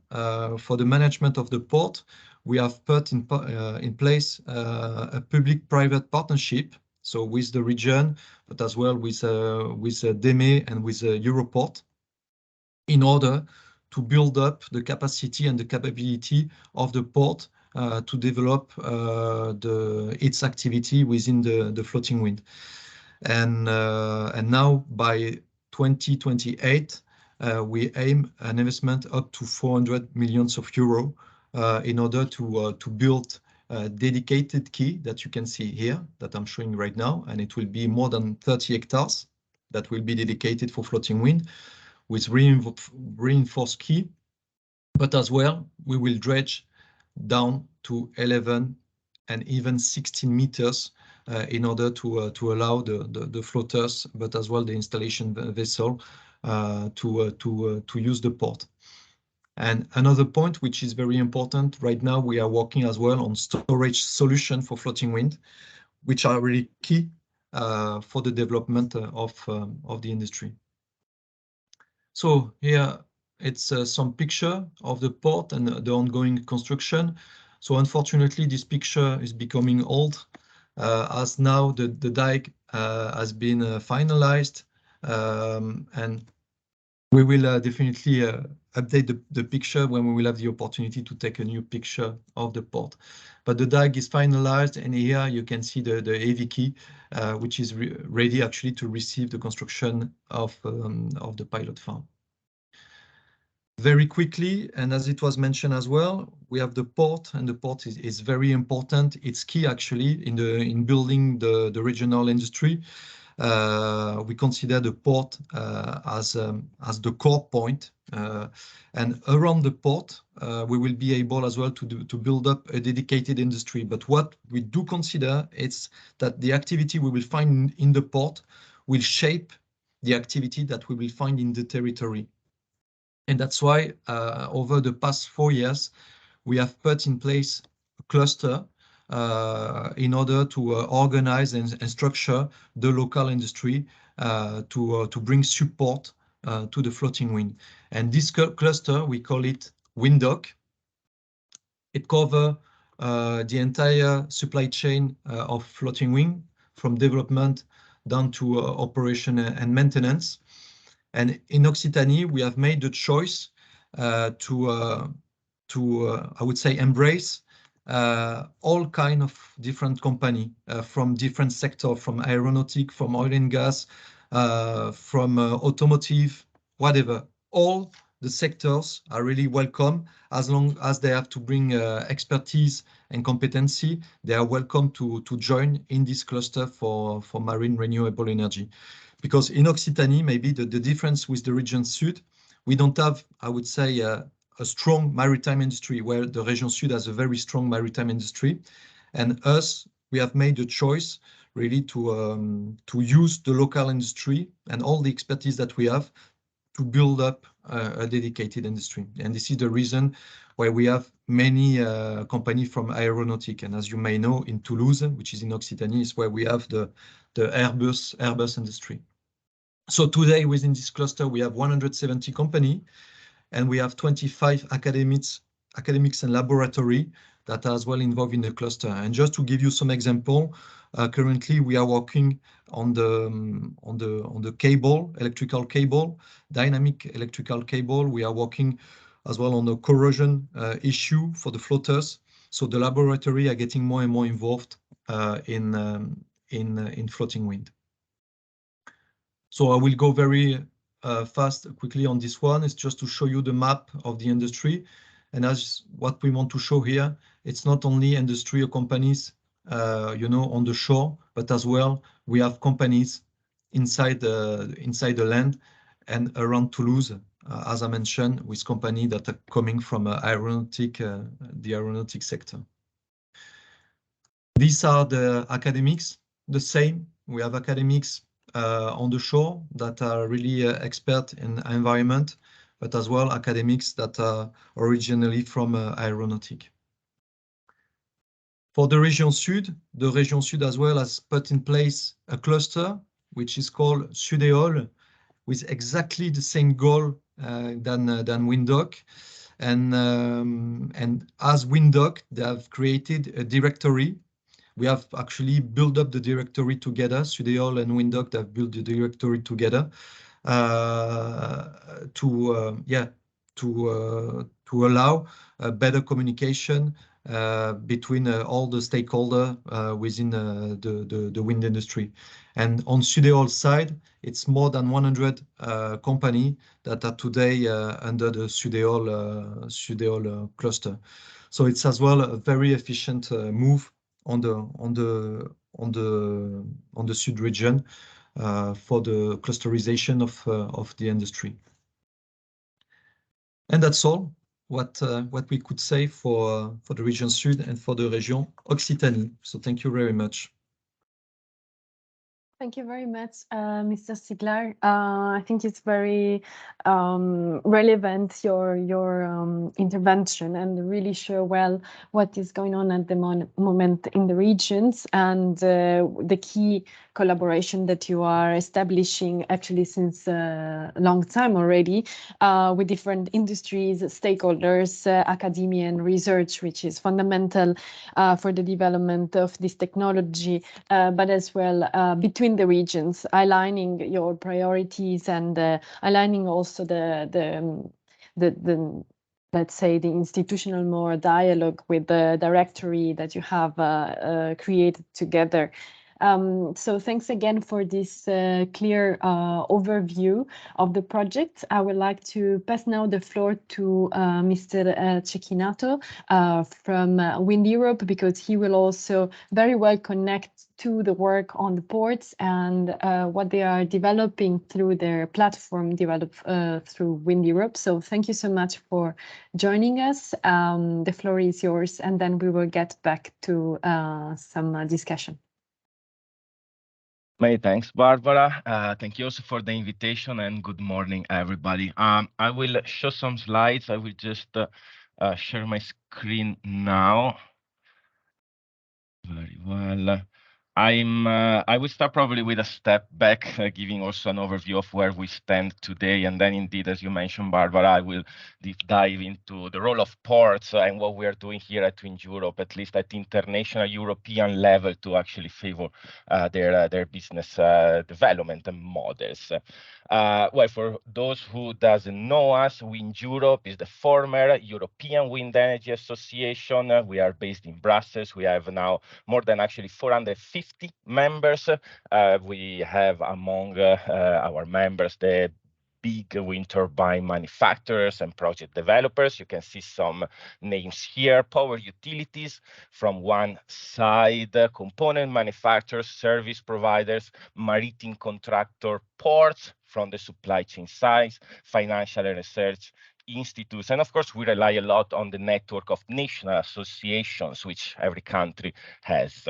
for the management of the port, we have put in place a public-private partnership. so with the region, but as well with DEME and with Europort, in order to build up the capacity and the capability of the port to develop its activity within the floating wind. And now by 2028, we aim an investment up to 400 million euro in order to build a dedicated quay that you can see here, that I'm showing right now, and it will be more than 30 hectares that will be dedicated for floating wind with reinforced quay, but as well, we will dredge down to 11 and even 16 meters in order to allow the floaters, but as well the installation vessel to use the port. And another point which is very important, right now we are working as well on storage solution for floating wind, which are really key for the development of the industry. So here it's some picture of the port and the ongoing construction. So unfortunately, this picture is becoming old as now the dike has been finalized, and we will definitely update the picture when we will have the opportunity to take a new picture of the port. But the dike is finalized, and here you can see the heavy quay, which is ready actually to receive the construction of the pilot farm. Very quickly, and as it was mentioned as well, we have the port, and the port is very important. It's key actually in building the regional industry. We consider the port as the core point, and around the port we will be able as well to build up a dedicated industry. But what we do consider is that the activity we will find in the port will shape the activity that we will find in the territory. And that's why over the past 4 years, we have put in place a cluster in order to organize and structure the local industry to bring support to the floating wind. And this cluster, we call it WindDoc. It covers the entire supply chain of floating wind, from development down to operation and maintenance. And in Occitanie, we have made the choice to I would say, embrace all kind of different company from different sector, from aeronautic, from oil and gas, from automotive, whatever. All the sectors are really welcome, as long as they have to bring expertise and competency. They are welcome to join in this cluster for marine renewable energy. Because in Occitanie, maybe the difference with the region Sud, we don't have, I would say, a strong maritime industry, where the region Sud has a very strong maritime industry. And us, we have made a choice really to use the local industry and all the expertise that we have to build up a dedicated industry. And this is the reason why we have many companies from aeronautic. And as you may know, in Toulouse, which is in Occitanie, is where we have the Airbus industry. So today, within this cluster, we have 170 companies, and we have 25 academics and laboratory that are as well involved in the cluster. And just to give you some example, currently we are working on the cable, electrical cable, dynamic electrical cable. We are working as well on the corrosion issue for the floaters. So the laboratory are getting more and more involved in floating wind. So I will go very quickly on this one. It's just to show you the map of the industry. And as what we want to show here, it's not only industry or companies, on the shore, but as well, we have companies inside the land and around Toulouse, as I mentioned, with companies that are coming from the aeronautic sector. These are the academics, the same. We have academics on the shore that are really expert in environment, but as well academics that are originally from aeronautic. For the Region Sud, the Region Sud as well has put in place a cluster, which is called SUDEOL, with exactly the same goal than WindDoc. And as WindDoc, they have created a directory We have actually built up the directory together. SUDEOL and Windhoek have built the directory together to allow better communication between all the stakeholders within the wind industry. And on SUDEOL side, it's more than 100 companies that are today under the SUDEOL cluster. So it's as well a very efficient move on the Sud region for the clusterization of the industry. And that's all what we could say for the region Sud and for the region Occitanie. So thank you very much. Thank you very much, Mr. Sigler. I think it's very relevant, your intervention, and really show well what is going on at the moment in the regions, and the key collaboration that you are establishing actually since a long time already with different industries, stakeholders, academia and research, which is fundamental for the development of this technology, but as well between the regions, aligning your priorities and aligning also the let's say the institutional more dialogue with the directory that you have created together. So thanks again for this clear overview of the project. I would like to pass now the floor to Mr. Cecchinato from Wind Europe, because he will also very well connect to the work on the ports and what they are developing through their platform developed through Wind Europe. So thank you so much for joining us. The floor is yours, and then we will get back to some discussion. Many thanks, Barbara. Thank you also for the invitation, and good morning, everybody. I will show some slides. I will just share my screen now. Very well. I will start probably with a step back, giving also an overview of where we stand today. And then indeed, as you mentioned, Barbara, I will deep dive into the role of ports and what we are doing here at Wind Europe, at least at international European level, to actually favor their business development and models. Well, for those who doesn't know us, Wind Europe is the former European Wind Energy Association. We are based in Brussels. We have now more than actually 450 members. We have among our members the big wind turbine manufacturers and project developers. You can see some names here: power utilities from one side, component manufacturers, service providers, maritime contractor, ports from the supply chain side, financial and research institutes, and of course we rely a lot on the network of national associations which every country has.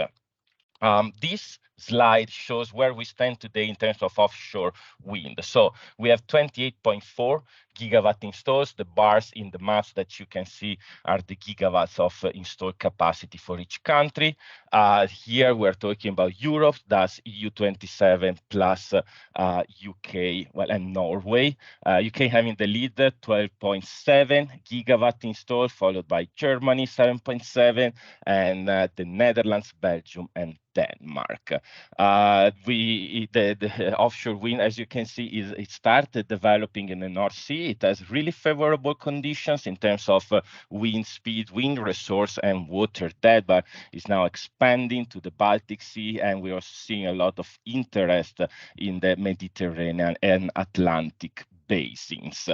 This slide shows where we stand today in terms of offshore wind. So we have 28.4 gigawatt installed. The bars in the maps that you can see are the gigawatts of installed capacity for each country. Here we're talking about Europe, that's EU27 plus UK, well, and Norway. UK having the lead, 12.7 gigawatt installed, followed by Germany, 7.7, and the Netherlands, Belgium, and Denmark. The offshore wind, as you can see, it started developing in the North Sea. It has really favorable conditions in terms of wind speed, wind resource, and water depth, but it's now expanding to the Baltic Sea, and we are seeing a lot of interest in the Mediterranean and Atlantic basins.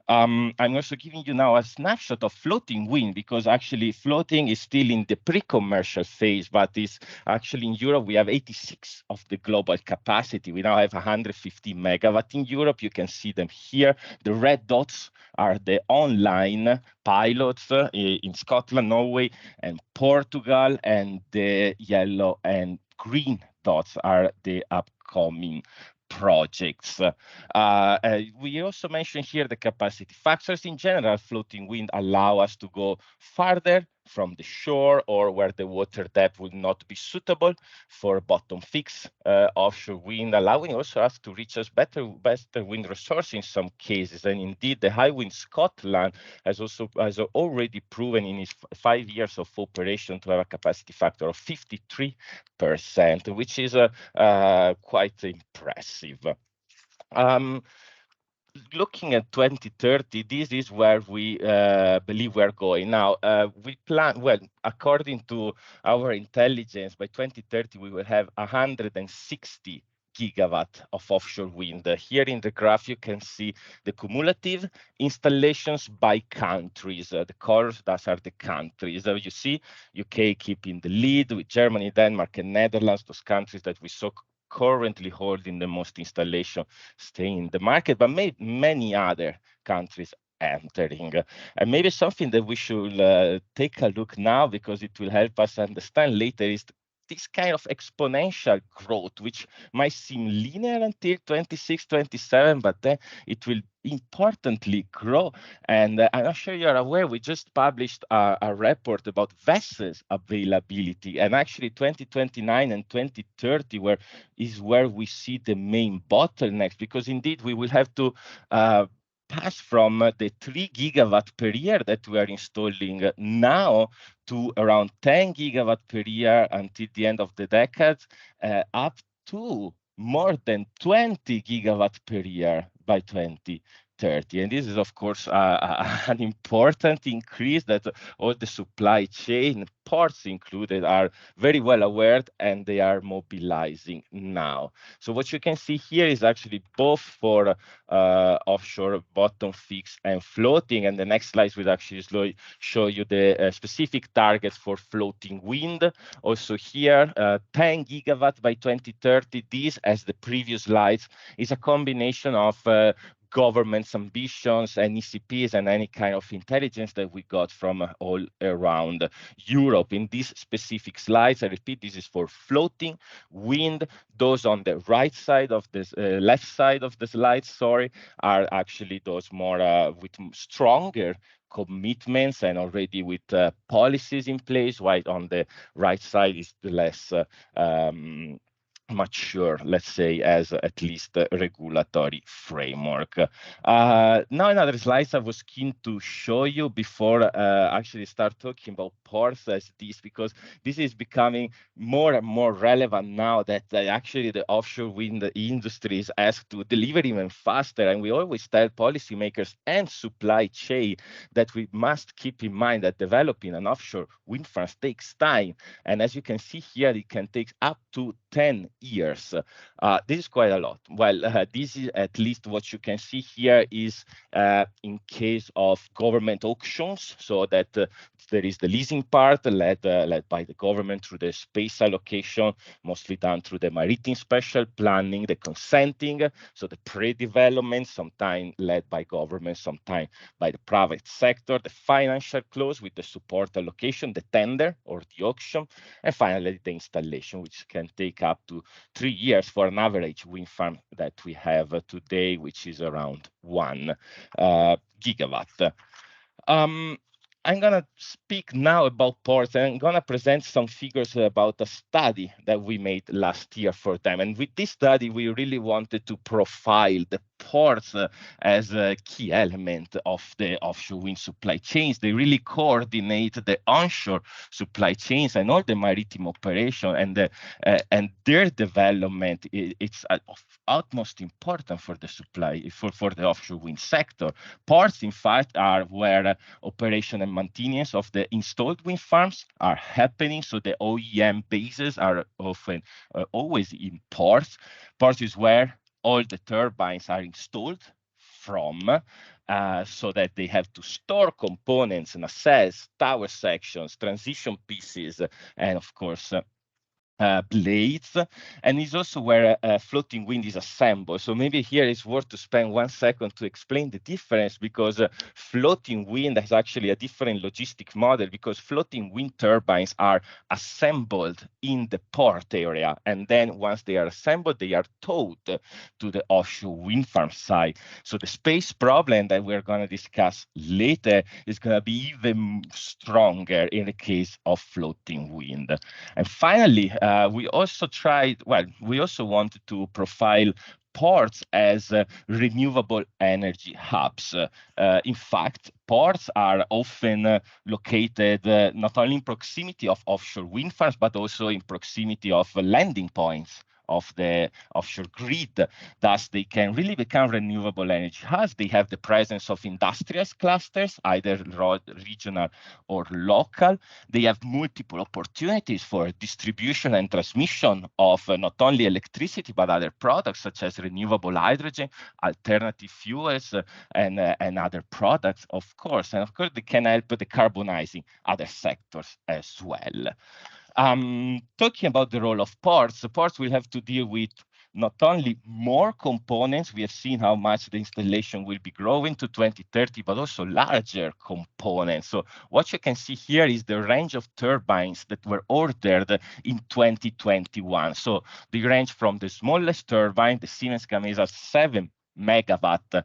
I'm also giving you now a snapshot of floating wind, because actually floating is still in the pre-commercial phase, but is actually in Europe, we have 86 of the global capacity. We now have 150 megawatt in Europe. You can see them here. The red dots are the online pilots in Scotland, Norway, and Portugal, and the yellow and green dots are the upcoming projects. We also mentioned here the capacity factors. In general, floating wind allow us to go farther from the shore or where the water depth will not be suitable for bottom fixed offshore wind, allowing also us to reach us better wind resource in some cases. And indeed, the High Wind Scotland has already proven in its 5 years of operation to have a capacity factor of 53%, which is quite impressive. Looking at 2030, this is where we believe we're going. Now, we plan, well, according to our intelligence, by 2030, we will have 160 gigawatt of offshore wind. Here in the graph, you can see the cumulative installations by countries. The colors, those are the countries. You see UK keeping the lead with Germany, Denmark, and Netherlands, those countries that we saw currently holding the most installation staying in the market, but many other countries entering. And maybe something that we should take a look now, because it will help us understand later, is this kind of exponential growth, which might seem linear until 26, 27, but then it will importantly grow. And I'm not sure you're aware, we just published a report about vessels availability, and actually 2029 and 2030 is where we see the main bottlenecks, because indeed we will have to pass from the 3 gigawatt per year that we are installing now to around 10 gigawatt per year until the end of the decade, up to more than 20 gigawatt per year by 2030. And this is, of course, an important increase that all the supply chain, ports included, are very well aware, and they are mobilizing now. So what you can see here is actually both for offshore bottom fixed and floating. And the next slides will actually show you the specific targets for floating wind. Also here, 10 gigawatt by 2030. This, as the previous slides, is a combination of government's ambitions and ECPs and any kind of intelligence that we got from all around Europe. In these specific slides, I repeat, this is for floating wind. Those on the right side of this, left side of the slide, sorry, are actually those more with stronger commitments and already with policies in place, while on the right side is the less mature, let's say, as at least a regulatory framework. Now another slide I was keen to show you before actually start talking about ports as this, because this is becoming more and more relevant now that actually the offshore wind industry is asked to deliver even faster. And we always tell policymakers and supply chain that we must keep in mind that developing an offshore wind farm takes time. And as you can see here, it can take up to 10 years. This is quite a lot. Well, this is at least what you can see here is in case of government auctions, so that there is the leasing part led by the government through the space allocation, mostly done through the maritime special planning, the consenting, so the pre-development, sometimes led by government, sometimes by the private sector, the financial close with the support allocation, the tender or the auction, and finally the installation, which can take up to 3 years for an average wind farm that we have today, which is around 1 gigawatt. I'm going to speak now about ports, and I'm going to present some figures about a study that we made last year for them. And with this study, we really wanted to profile the ports as a key element of the offshore wind supply chains. They really coordinate the onshore supply chains and all the maritime operation, and their development. It's of utmost importance for the supply, for the offshore wind sector. Ports, in fact, are where operation and maintenance of the installed wind farms are happening. So the OEM bases are often always in ports. Ports is where all the turbines are installed from, so that they have to store components and assess tower sections, transition pieces, and of course, blades, and is also where floating wind is assembled. So maybe here it's worth to spend 1 second to explain the difference, because floating wind has actually a different logistic model, because floating wind turbines are assembled in the port area, and then once they are assembled, they are towed to the offshore wind farm site. So the space problem that we're going to discuss later is going to be even stronger in the case of floating wind. And finally, we also wanted to profile ports as renewable energy hubs. In fact, ports are often located not only in proximity of offshore wind farms, but also in proximity of landing points of the offshore grid. Thus, they can really become renewable energy hubs. They have the presence of industrial clusters, either regional or local. They have multiple opportunities for distribution and transmission of not only electricity, but other products such as renewable hydrogen, alternative fuels, and other products, of course. And of course, they can help decarbonizing other sectors as well. Talking about the role of ports will have to deal with not only more components, we have seen how much the installation will be growing to 2030, but also larger components. So what you can see here is the range of turbines that were ordered in 2021. So they range from the smallest turbine, the Siemens Gamesa 7 megawatt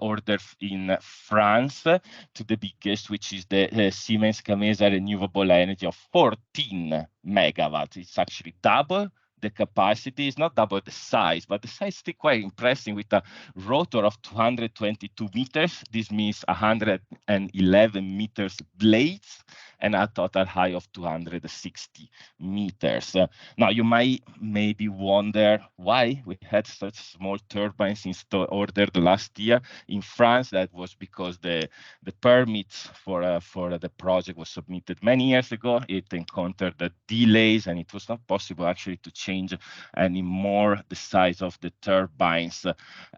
order in France, to the biggest, which is the Siemens Gamesa renewable energy of 14 megawatts. It's actually double the capacity. Is not double the size, but the size is still quite impressive, with a rotor of 222 meters. This means 111 meters blades and a total height of 260 meters. Now, you might maybe wonder why we had such small turbines ordered last year in France. That was because the permits for the project was submitted many years ago. It encountered the delays, and it was not possible actually to change anymore the size of the turbines.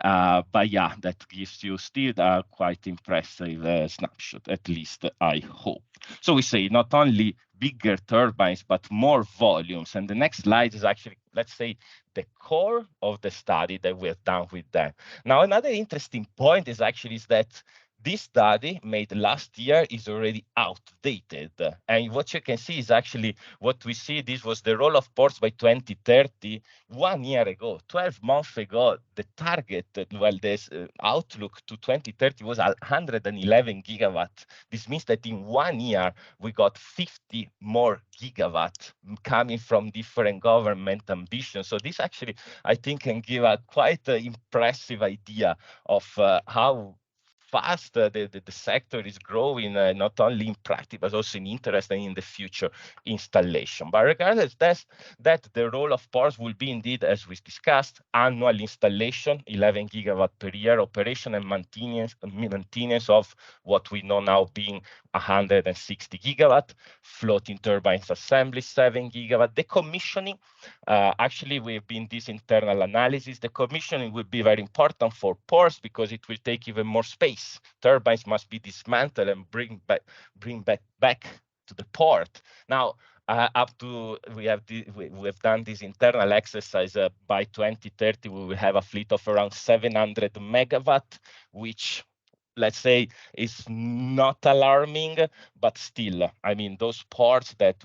But yeah, that gives you still a quite impressive snapshot, at least I hope. So we say not only bigger turbines, but more volumes. And the next slide is actually, let's say, the core of the study that we have done with them. Now, another interesting point is that this study made last year is already outdated. And what you can see is actually what we see, this was the role of ports by 2030. 1 year ago, 12 months ago, the target, this outlook to 2030 was 111 gigawatt. This means that in 1 year, we got 50 more gigawatt coming from different government ambitions. So this actually, I think, can give a quite impressive idea of how fast the sector is growing, not only in practice, but also in interest and in the future installation. But regardless, that the role of ports will be indeed, as we discussed, annual installation, 11 gigawatt per year, operation and maintenance of what we know now being 160 gigawatt, floating turbines assembly, 7 gigawatt, decommissioning. Actually, we've been this internal analysis. The commissioning will be very important for ports because it will take even more space. Turbines must be dismantled and bring back to the port. Now, up to we have done this internal exercise. By 2030, we will have a fleet of around 700 megawatt, which, let's say, is not alarming, but still, I mean, those ports that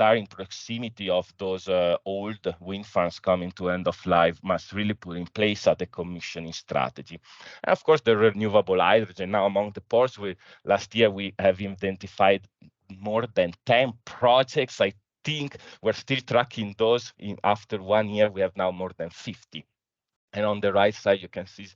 are in proximity of those old wind farms coming to end of life must really put in place a decommissioning strategy. And of course, the renewable hydrogen. Now, among the ports, last year we have identified more than 10 projects. I think we're still tracking those. After 1 year, we have now more than 50. And on the right side, you can see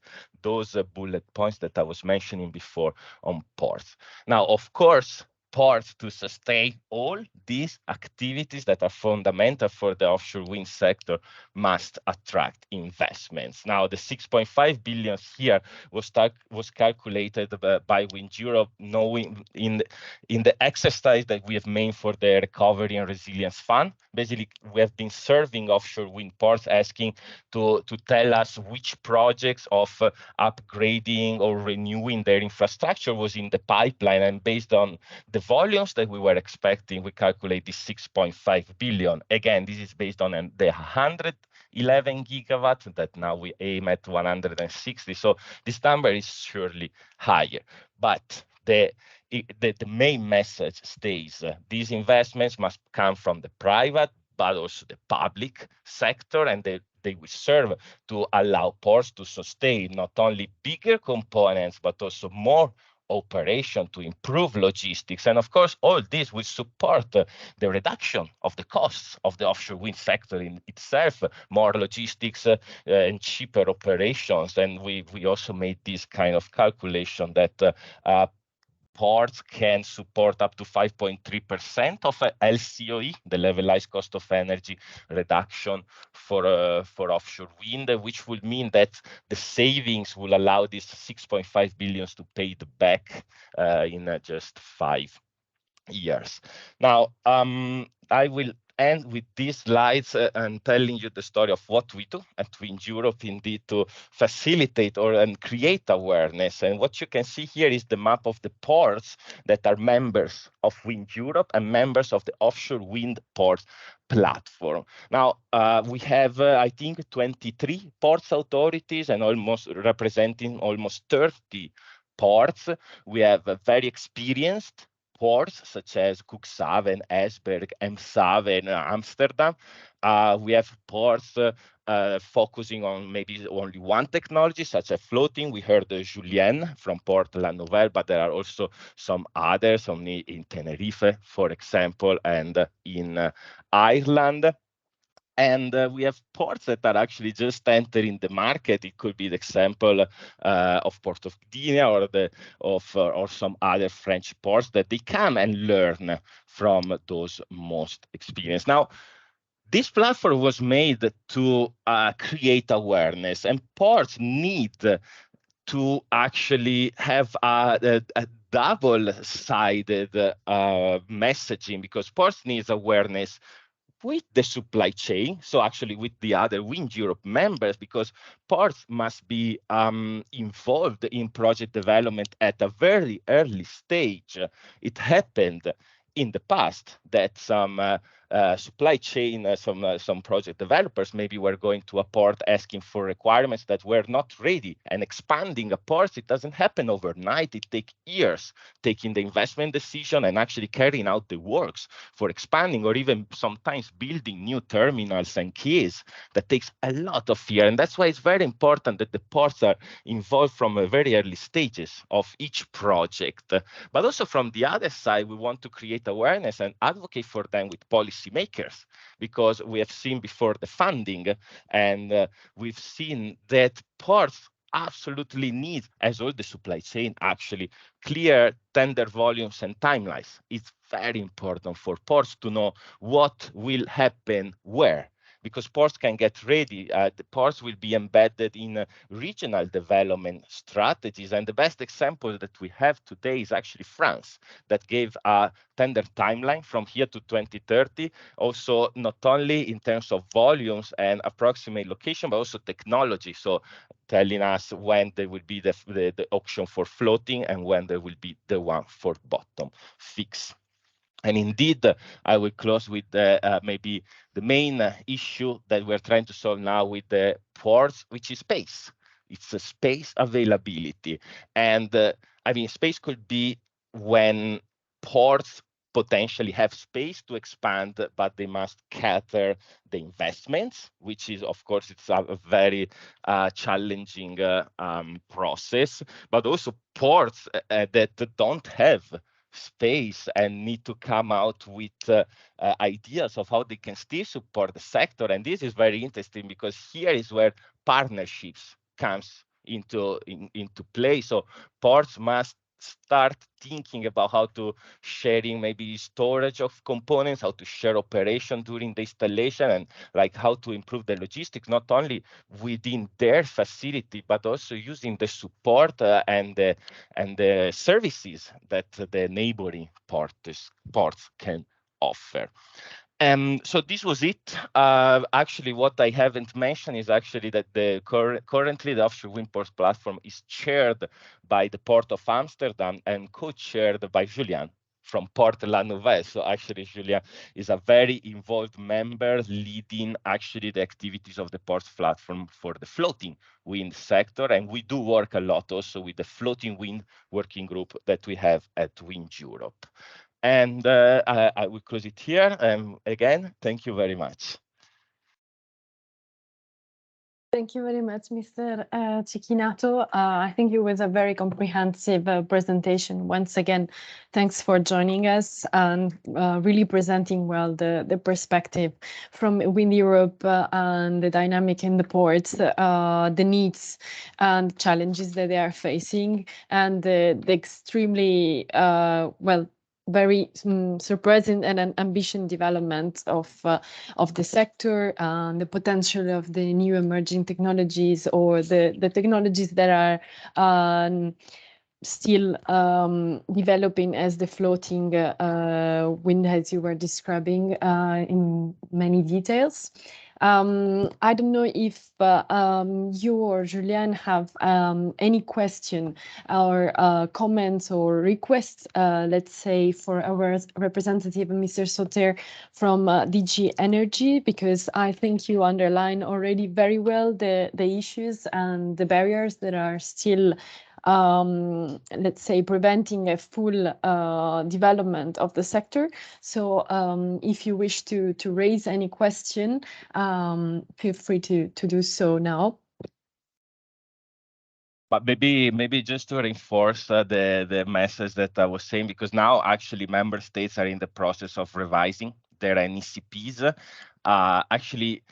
those bullet points that I was mentioning before on ports. Now, of course, ports, to sustain all these activities that are fundamental for the offshore wind sector, must attract investments. Now, the 6.5 billion here was calculated by Wind Europe, knowing in the exercise that we have made for the Recovery and Resilience Fund. Basically, we have been serving offshore wind ports, asking to tell us which projects of upgrading or renewing their infrastructure was in the pipeline, and based on the the volumes that we were expecting, we calculate this 6.5 billion. Again, this is based on the 111 gigawatts that now we aim at 160. So this number is surely higher. But the main message stays. These investments must come from the private, but also the public sector, and they will serve to allow ports to sustain not only bigger components, but also more operation to improve logistics. And of course, all this will support the reduction of the costs of the offshore wind sector in itself, more logistics and cheaper operations. And we also made this kind of calculation that ports can support up to 5.3% of LCOE, the levelized cost of energy reduction for offshore wind, which would mean that the savings will allow this 6.5 billion to pay it back in just 5 years. Now, I will end with these slides and telling you the story of what we do at Wind Europe, indeed, to facilitate and create awareness. And what you can see here is the map of the ports that are members of Wind Europe and members of the Offshore Wind Ports platform. Now, we have, I think, 23 ports authorities and almost representing almost 30 ports. We have very experienced ports such as Cuxhaven, Esbjerg, Eemshaven, Amsterdam. We have ports focusing on maybe only one technology, such as floating. We heard Julien from Port La Nouvelle, but there are also some others in Tenerife, for example, and in Ireland. And we have ports that are actually just entering the market. It could be the example of Port of Gdynia or some other French ports that they come and learn from those most experienced. Now, this platform was made to create awareness, and ports need to actually have a double-sided messaging, because ports needs awareness with the supply chain, so actually with the other Wind Europe members, because ports must be involved in project development at a very early stage. It happened in the past that some supply chain, some project developers maybe were going to a port asking for requirements that were not ready, and expanding a port, it doesn't happen overnight. It takes years, taking the investment decision and actually carrying out the works for expanding, or even sometimes building new terminals and quays. That takes a lot of year, and that's why it's very important that the ports are involved from a very early stages of each project. But also from the other side, we want to create awareness and advocate for them with policymakers, because we have seen before the funding, and we've seen that ports absolutely need, as all the supply chain, actually clear tender volumes and timelines. It's very important for ports to know what will happen where, because ports can get ready. The ports will be embedded in regional development strategies. And the best example that we have today is actually France, that gave a tender timeline from here to 2030, also not only in terms of volumes and approximate location, but also technology. So telling us when there will be the auction for floating and when there will be the one for bottom fix. And indeed, I will close with maybe the main issue that we're trying to solve now with the ports, which is space. It's a space availability. And I mean, space could be when ports potentially have space to expand, but they must cater the investments, which is, of course, it's a very challenging process, but also ports that don't have space and need to come out with ideas of how they can still support the sector. And this is very interesting, because here is where partnerships comes into play. So ports must start thinking about how to sharing maybe storage of components, how to share operation during the installation, and like how to improve the logistics, not only within their facility, but also using the support and the services that the neighboring ports can offer. So this was it. Actually, what I haven't mentioned is actually that currently the Offshore Wind Ports platform is chaired by the Port of Amsterdam and co-chaired by Julien from Port La Nouvelle. So actually, Julien is a very involved member leading actually the activities of the port platform for the floating wind sector. And we do work a lot also with the floating wind working group that we have at Wind Europe. And I will close it here. Again, thank you very much. Thank you very much, Mr. Cecchinato. I think it was a very comprehensive presentation. Once again, thanks for joining us and really presenting well the perspective from Wind Europe and the dynamic in the ports, the needs and challenges that they are facing, and the extremely very surprising and an ambitious development of the sector, and the potential of the new emerging technologies, or the technologies that are still developing, as the floating wind, as you were describing in many details. I don't know if you or Julien have any question or comments or requests, let's say, for our representative, Mr. Sauter from DG Energy, because I think you underline already very well the issues and the barriers that are still let's say, preventing a full development of the sector. So if you wish to raise any question, feel free to do so now. But maybe just to reinforce the message that I was saying, because now actually member states are in the process of revising their NECPs. Actually,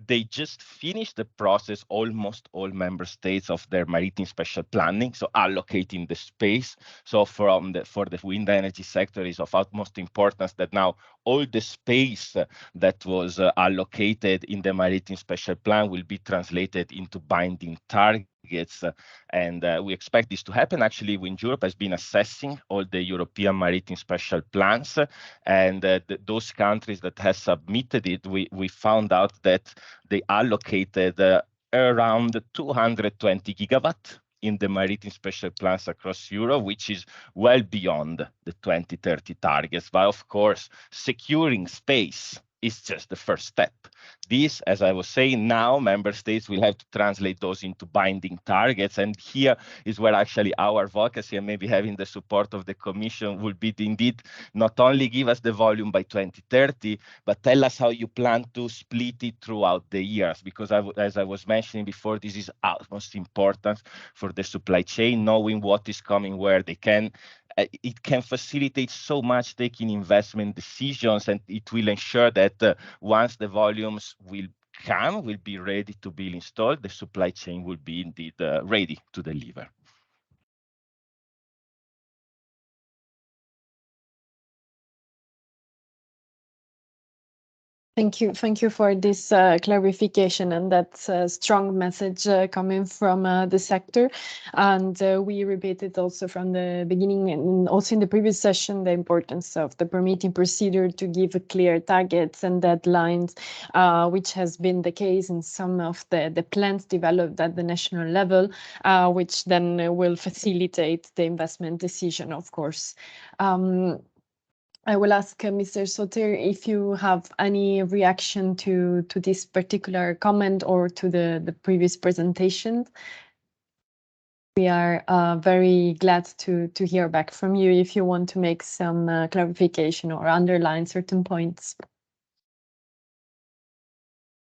they just finished the process, almost all member states, of their maritime special planning, so allocating the space. So for the wind energy sector, is of utmost importance that now all the space that was allocated in the maritime special plan will be translated into binding targets. And we expect this to happen. Actually, Wind Europe has been assessing all the European maritime special plans, and those countries that have submitted it, we found out that they allocated around 220 gigawatt in the maritime special plans across Europe, which is well beyond the 2030 targets. But of course, securing space is just the first step. This, as I was saying, now member states will have to translate those into binding targets. And here is where actually our advocacy, and maybe having the support of the Commission, will be to indeed not only give us the volume by 2030, but tell us how you plan to split it throughout the years. Because as I was mentioning before, this is utmost important for the supply chain, knowing what is coming where. It can facilitate so much taking investment decisions, and it will ensure that once the volumes will be ready to be installed, the supply chain will be indeed ready to deliver. Thank you for this clarification, and that's a strong message coming from the sector. And we repeated also from the beginning, and also in the previous session, the importance of the permitting procedure to give clear targets and deadlines, which has been the case in some of the plans developed at the national level, which then will facilitate the investment decision, of course. I will ask Mr. Sauter if you have any reaction to this particular comment or to the previous presentation. We are very glad to hear back from you if you want to make some clarification or underline certain points.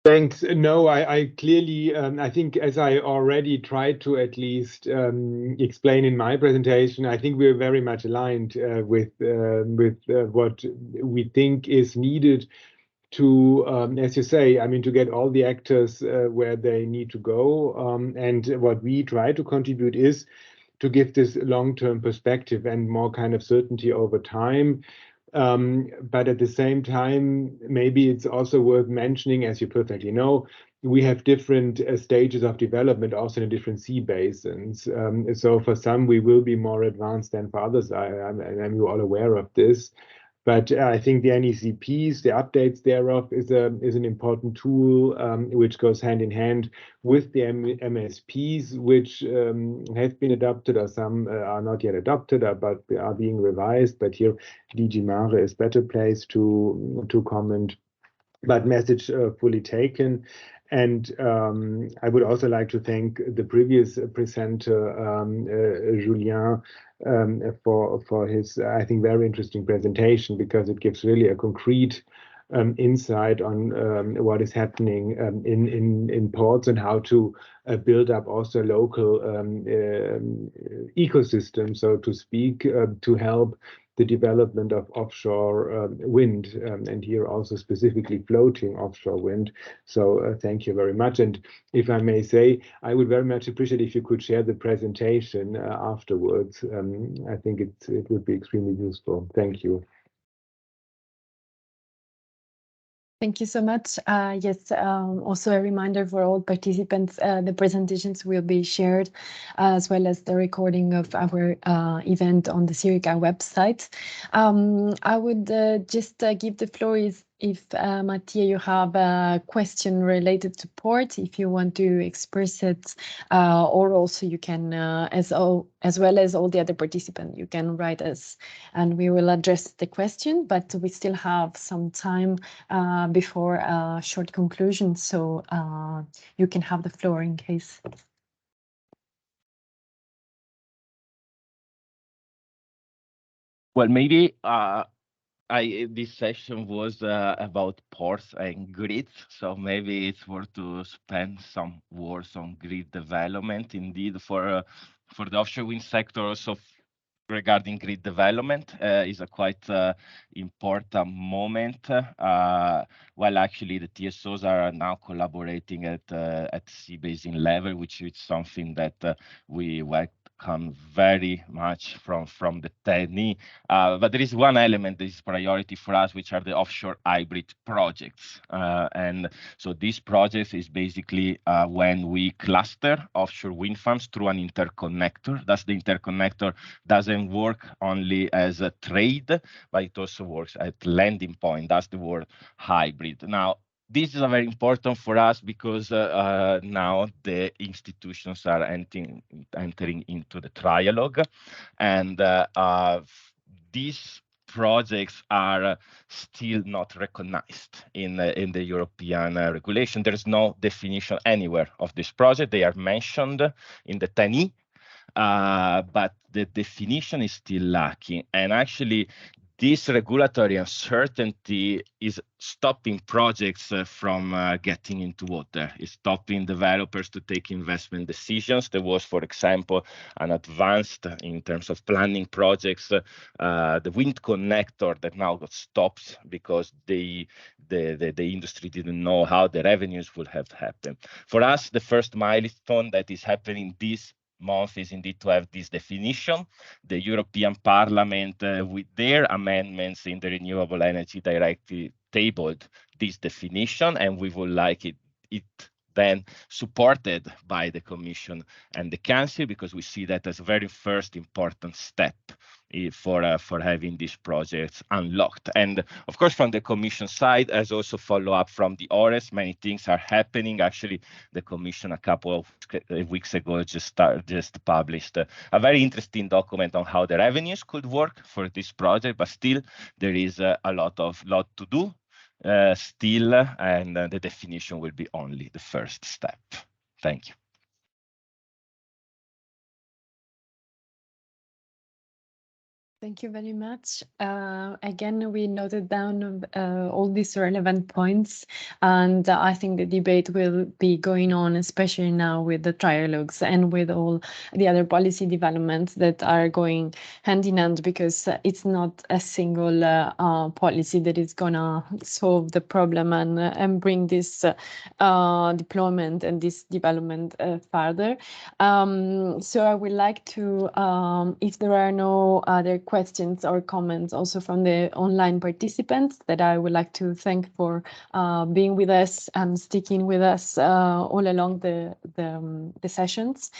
Thanks. No, I clearly, I think, as I already tried to at least explain in my presentation, I think we're very much aligned with what we think is needed to, as you say, I mean, to get all the actors where they need to go. And what we try to contribute is to give this long-term perspective and more kind of certainty over time. But at the same time, maybe it's also worth mentioning, as you perfectly know, we have different stages of development also in different sea basins. So for some, we will be more advanced than for others. I'm all aware of this. But I think the NECPs, the updates thereof, is an important tool which goes hand in hand with the MSPs, which have been adopted, or some are not yet adopted, but are being revised. But here, DG Mare is better placed to comment. But message fully taken. And I would also like to thank the previous presenter, Julien, for his, I think, very interesting presentation, because it gives really a concrete insight on what is happening in ports, and how to build up also local ecosystem, so to speak, to help the development of offshore wind, and here also specifically floating offshore wind. So thank you very much. And if I may say, I would very much appreciate if you could share the presentation afterwards. I think it would be extremely useful. Thank you. Thank you so much. Yes, also a reminder for all participants, the presentations will be shared, as well as the recording of our event on the SEArica website. I would just give the floor if Mattia, you have a question related to port, if you want to express it, or also you can, as well as all the other participants, you can write us and we will address the question, but we still have some time before a short conclusion, so you can have the floor in case. Well, maybe this session was about ports and grids, so maybe it's worth to spend some words on grid development. Indeed, for the offshore wind sector, also regarding grid development is a quite important moment. Well, actually, the TSOs are now collaborating at sea basin level, which is something that we welcome very much from the TENI. But there is one element that is priority for us, which are the offshore hybrid projects. And so this project is basically when we cluster offshore wind farms through an interconnector. Thus, the interconnector doesn't work only as a trade, but it also works at landing point. That's the word hybrid. Now, this is very important for us because now the institutions are entering into the trialogue, and these projects are still not recognized in the European regulation. There is no definition anywhere of this project. They are mentioned in the TENI, but the definition is still lacking. And actually, this regulatory uncertainty is stopping projects from getting into water. It's stopping developers to take investment decisions. There was, for example, an advanced in terms of planning projects, the wind connector that now got stopped because the industry didn't know how the revenues would have happened. For us, the first milestone that is happening this month is indeed to have this definition. The European Parliament, with their amendments in the Renewable Energy Directive, tabled this definition, and we would like it then supported by the Commission and the Council, because we see that as a very first important step for having these projects unlocked. And of course, from the Commission side, as also follow up from the ORES, many things are happening. Actually, the Commission a couple of weeks ago just published a very interesting document on how the revenues could work for this project, but still there is a lot to do still, and the definition will be only the first step. Thank you. Thank you very much. Again, we noted down all these relevant points, and I think the debate will be going on, especially now with the trialogues and with all the other policy developments that are going hand in hand, because it's not a single policy that is gonna solve the problem and bring this deployment and this development further. So I would like to, if there are no other questions or comments also from the online participants that I would like to thank for being with us and sticking with us all along the sessions.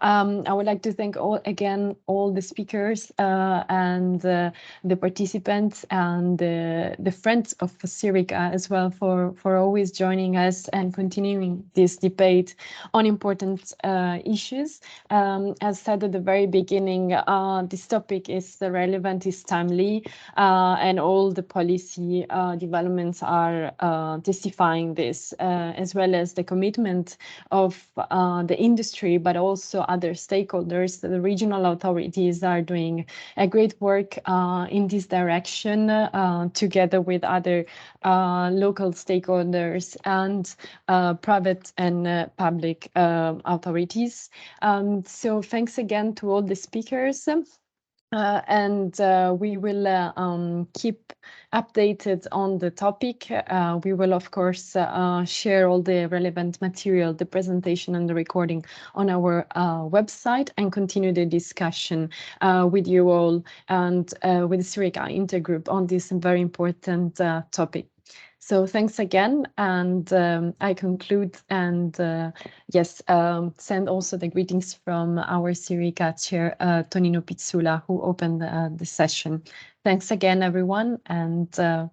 I would like to thank all the speakers and the participants and the friends of SEArica as well for always joining us and continuing this debate on important issues. As said at the very beginning, this topic is relevant, is timely, and all the policy developments are testifying this, as well as the commitment of the industry, but also other stakeholders. The regional authorities are doing a great work in this direction, together with other local stakeholders and private and public authorities. So thanks again to all the speakers. And we will keep updated on the topic. We will, of course, share all the relevant material, the presentation and the recording on our website, and continue the discussion with you all and with the SEArica Intergroup on this very important topic. So thanks again, and I conclude and send also the greetings from our SEArica chair, Tonino Pizzula, who opened the session. Thanks again, everyone, and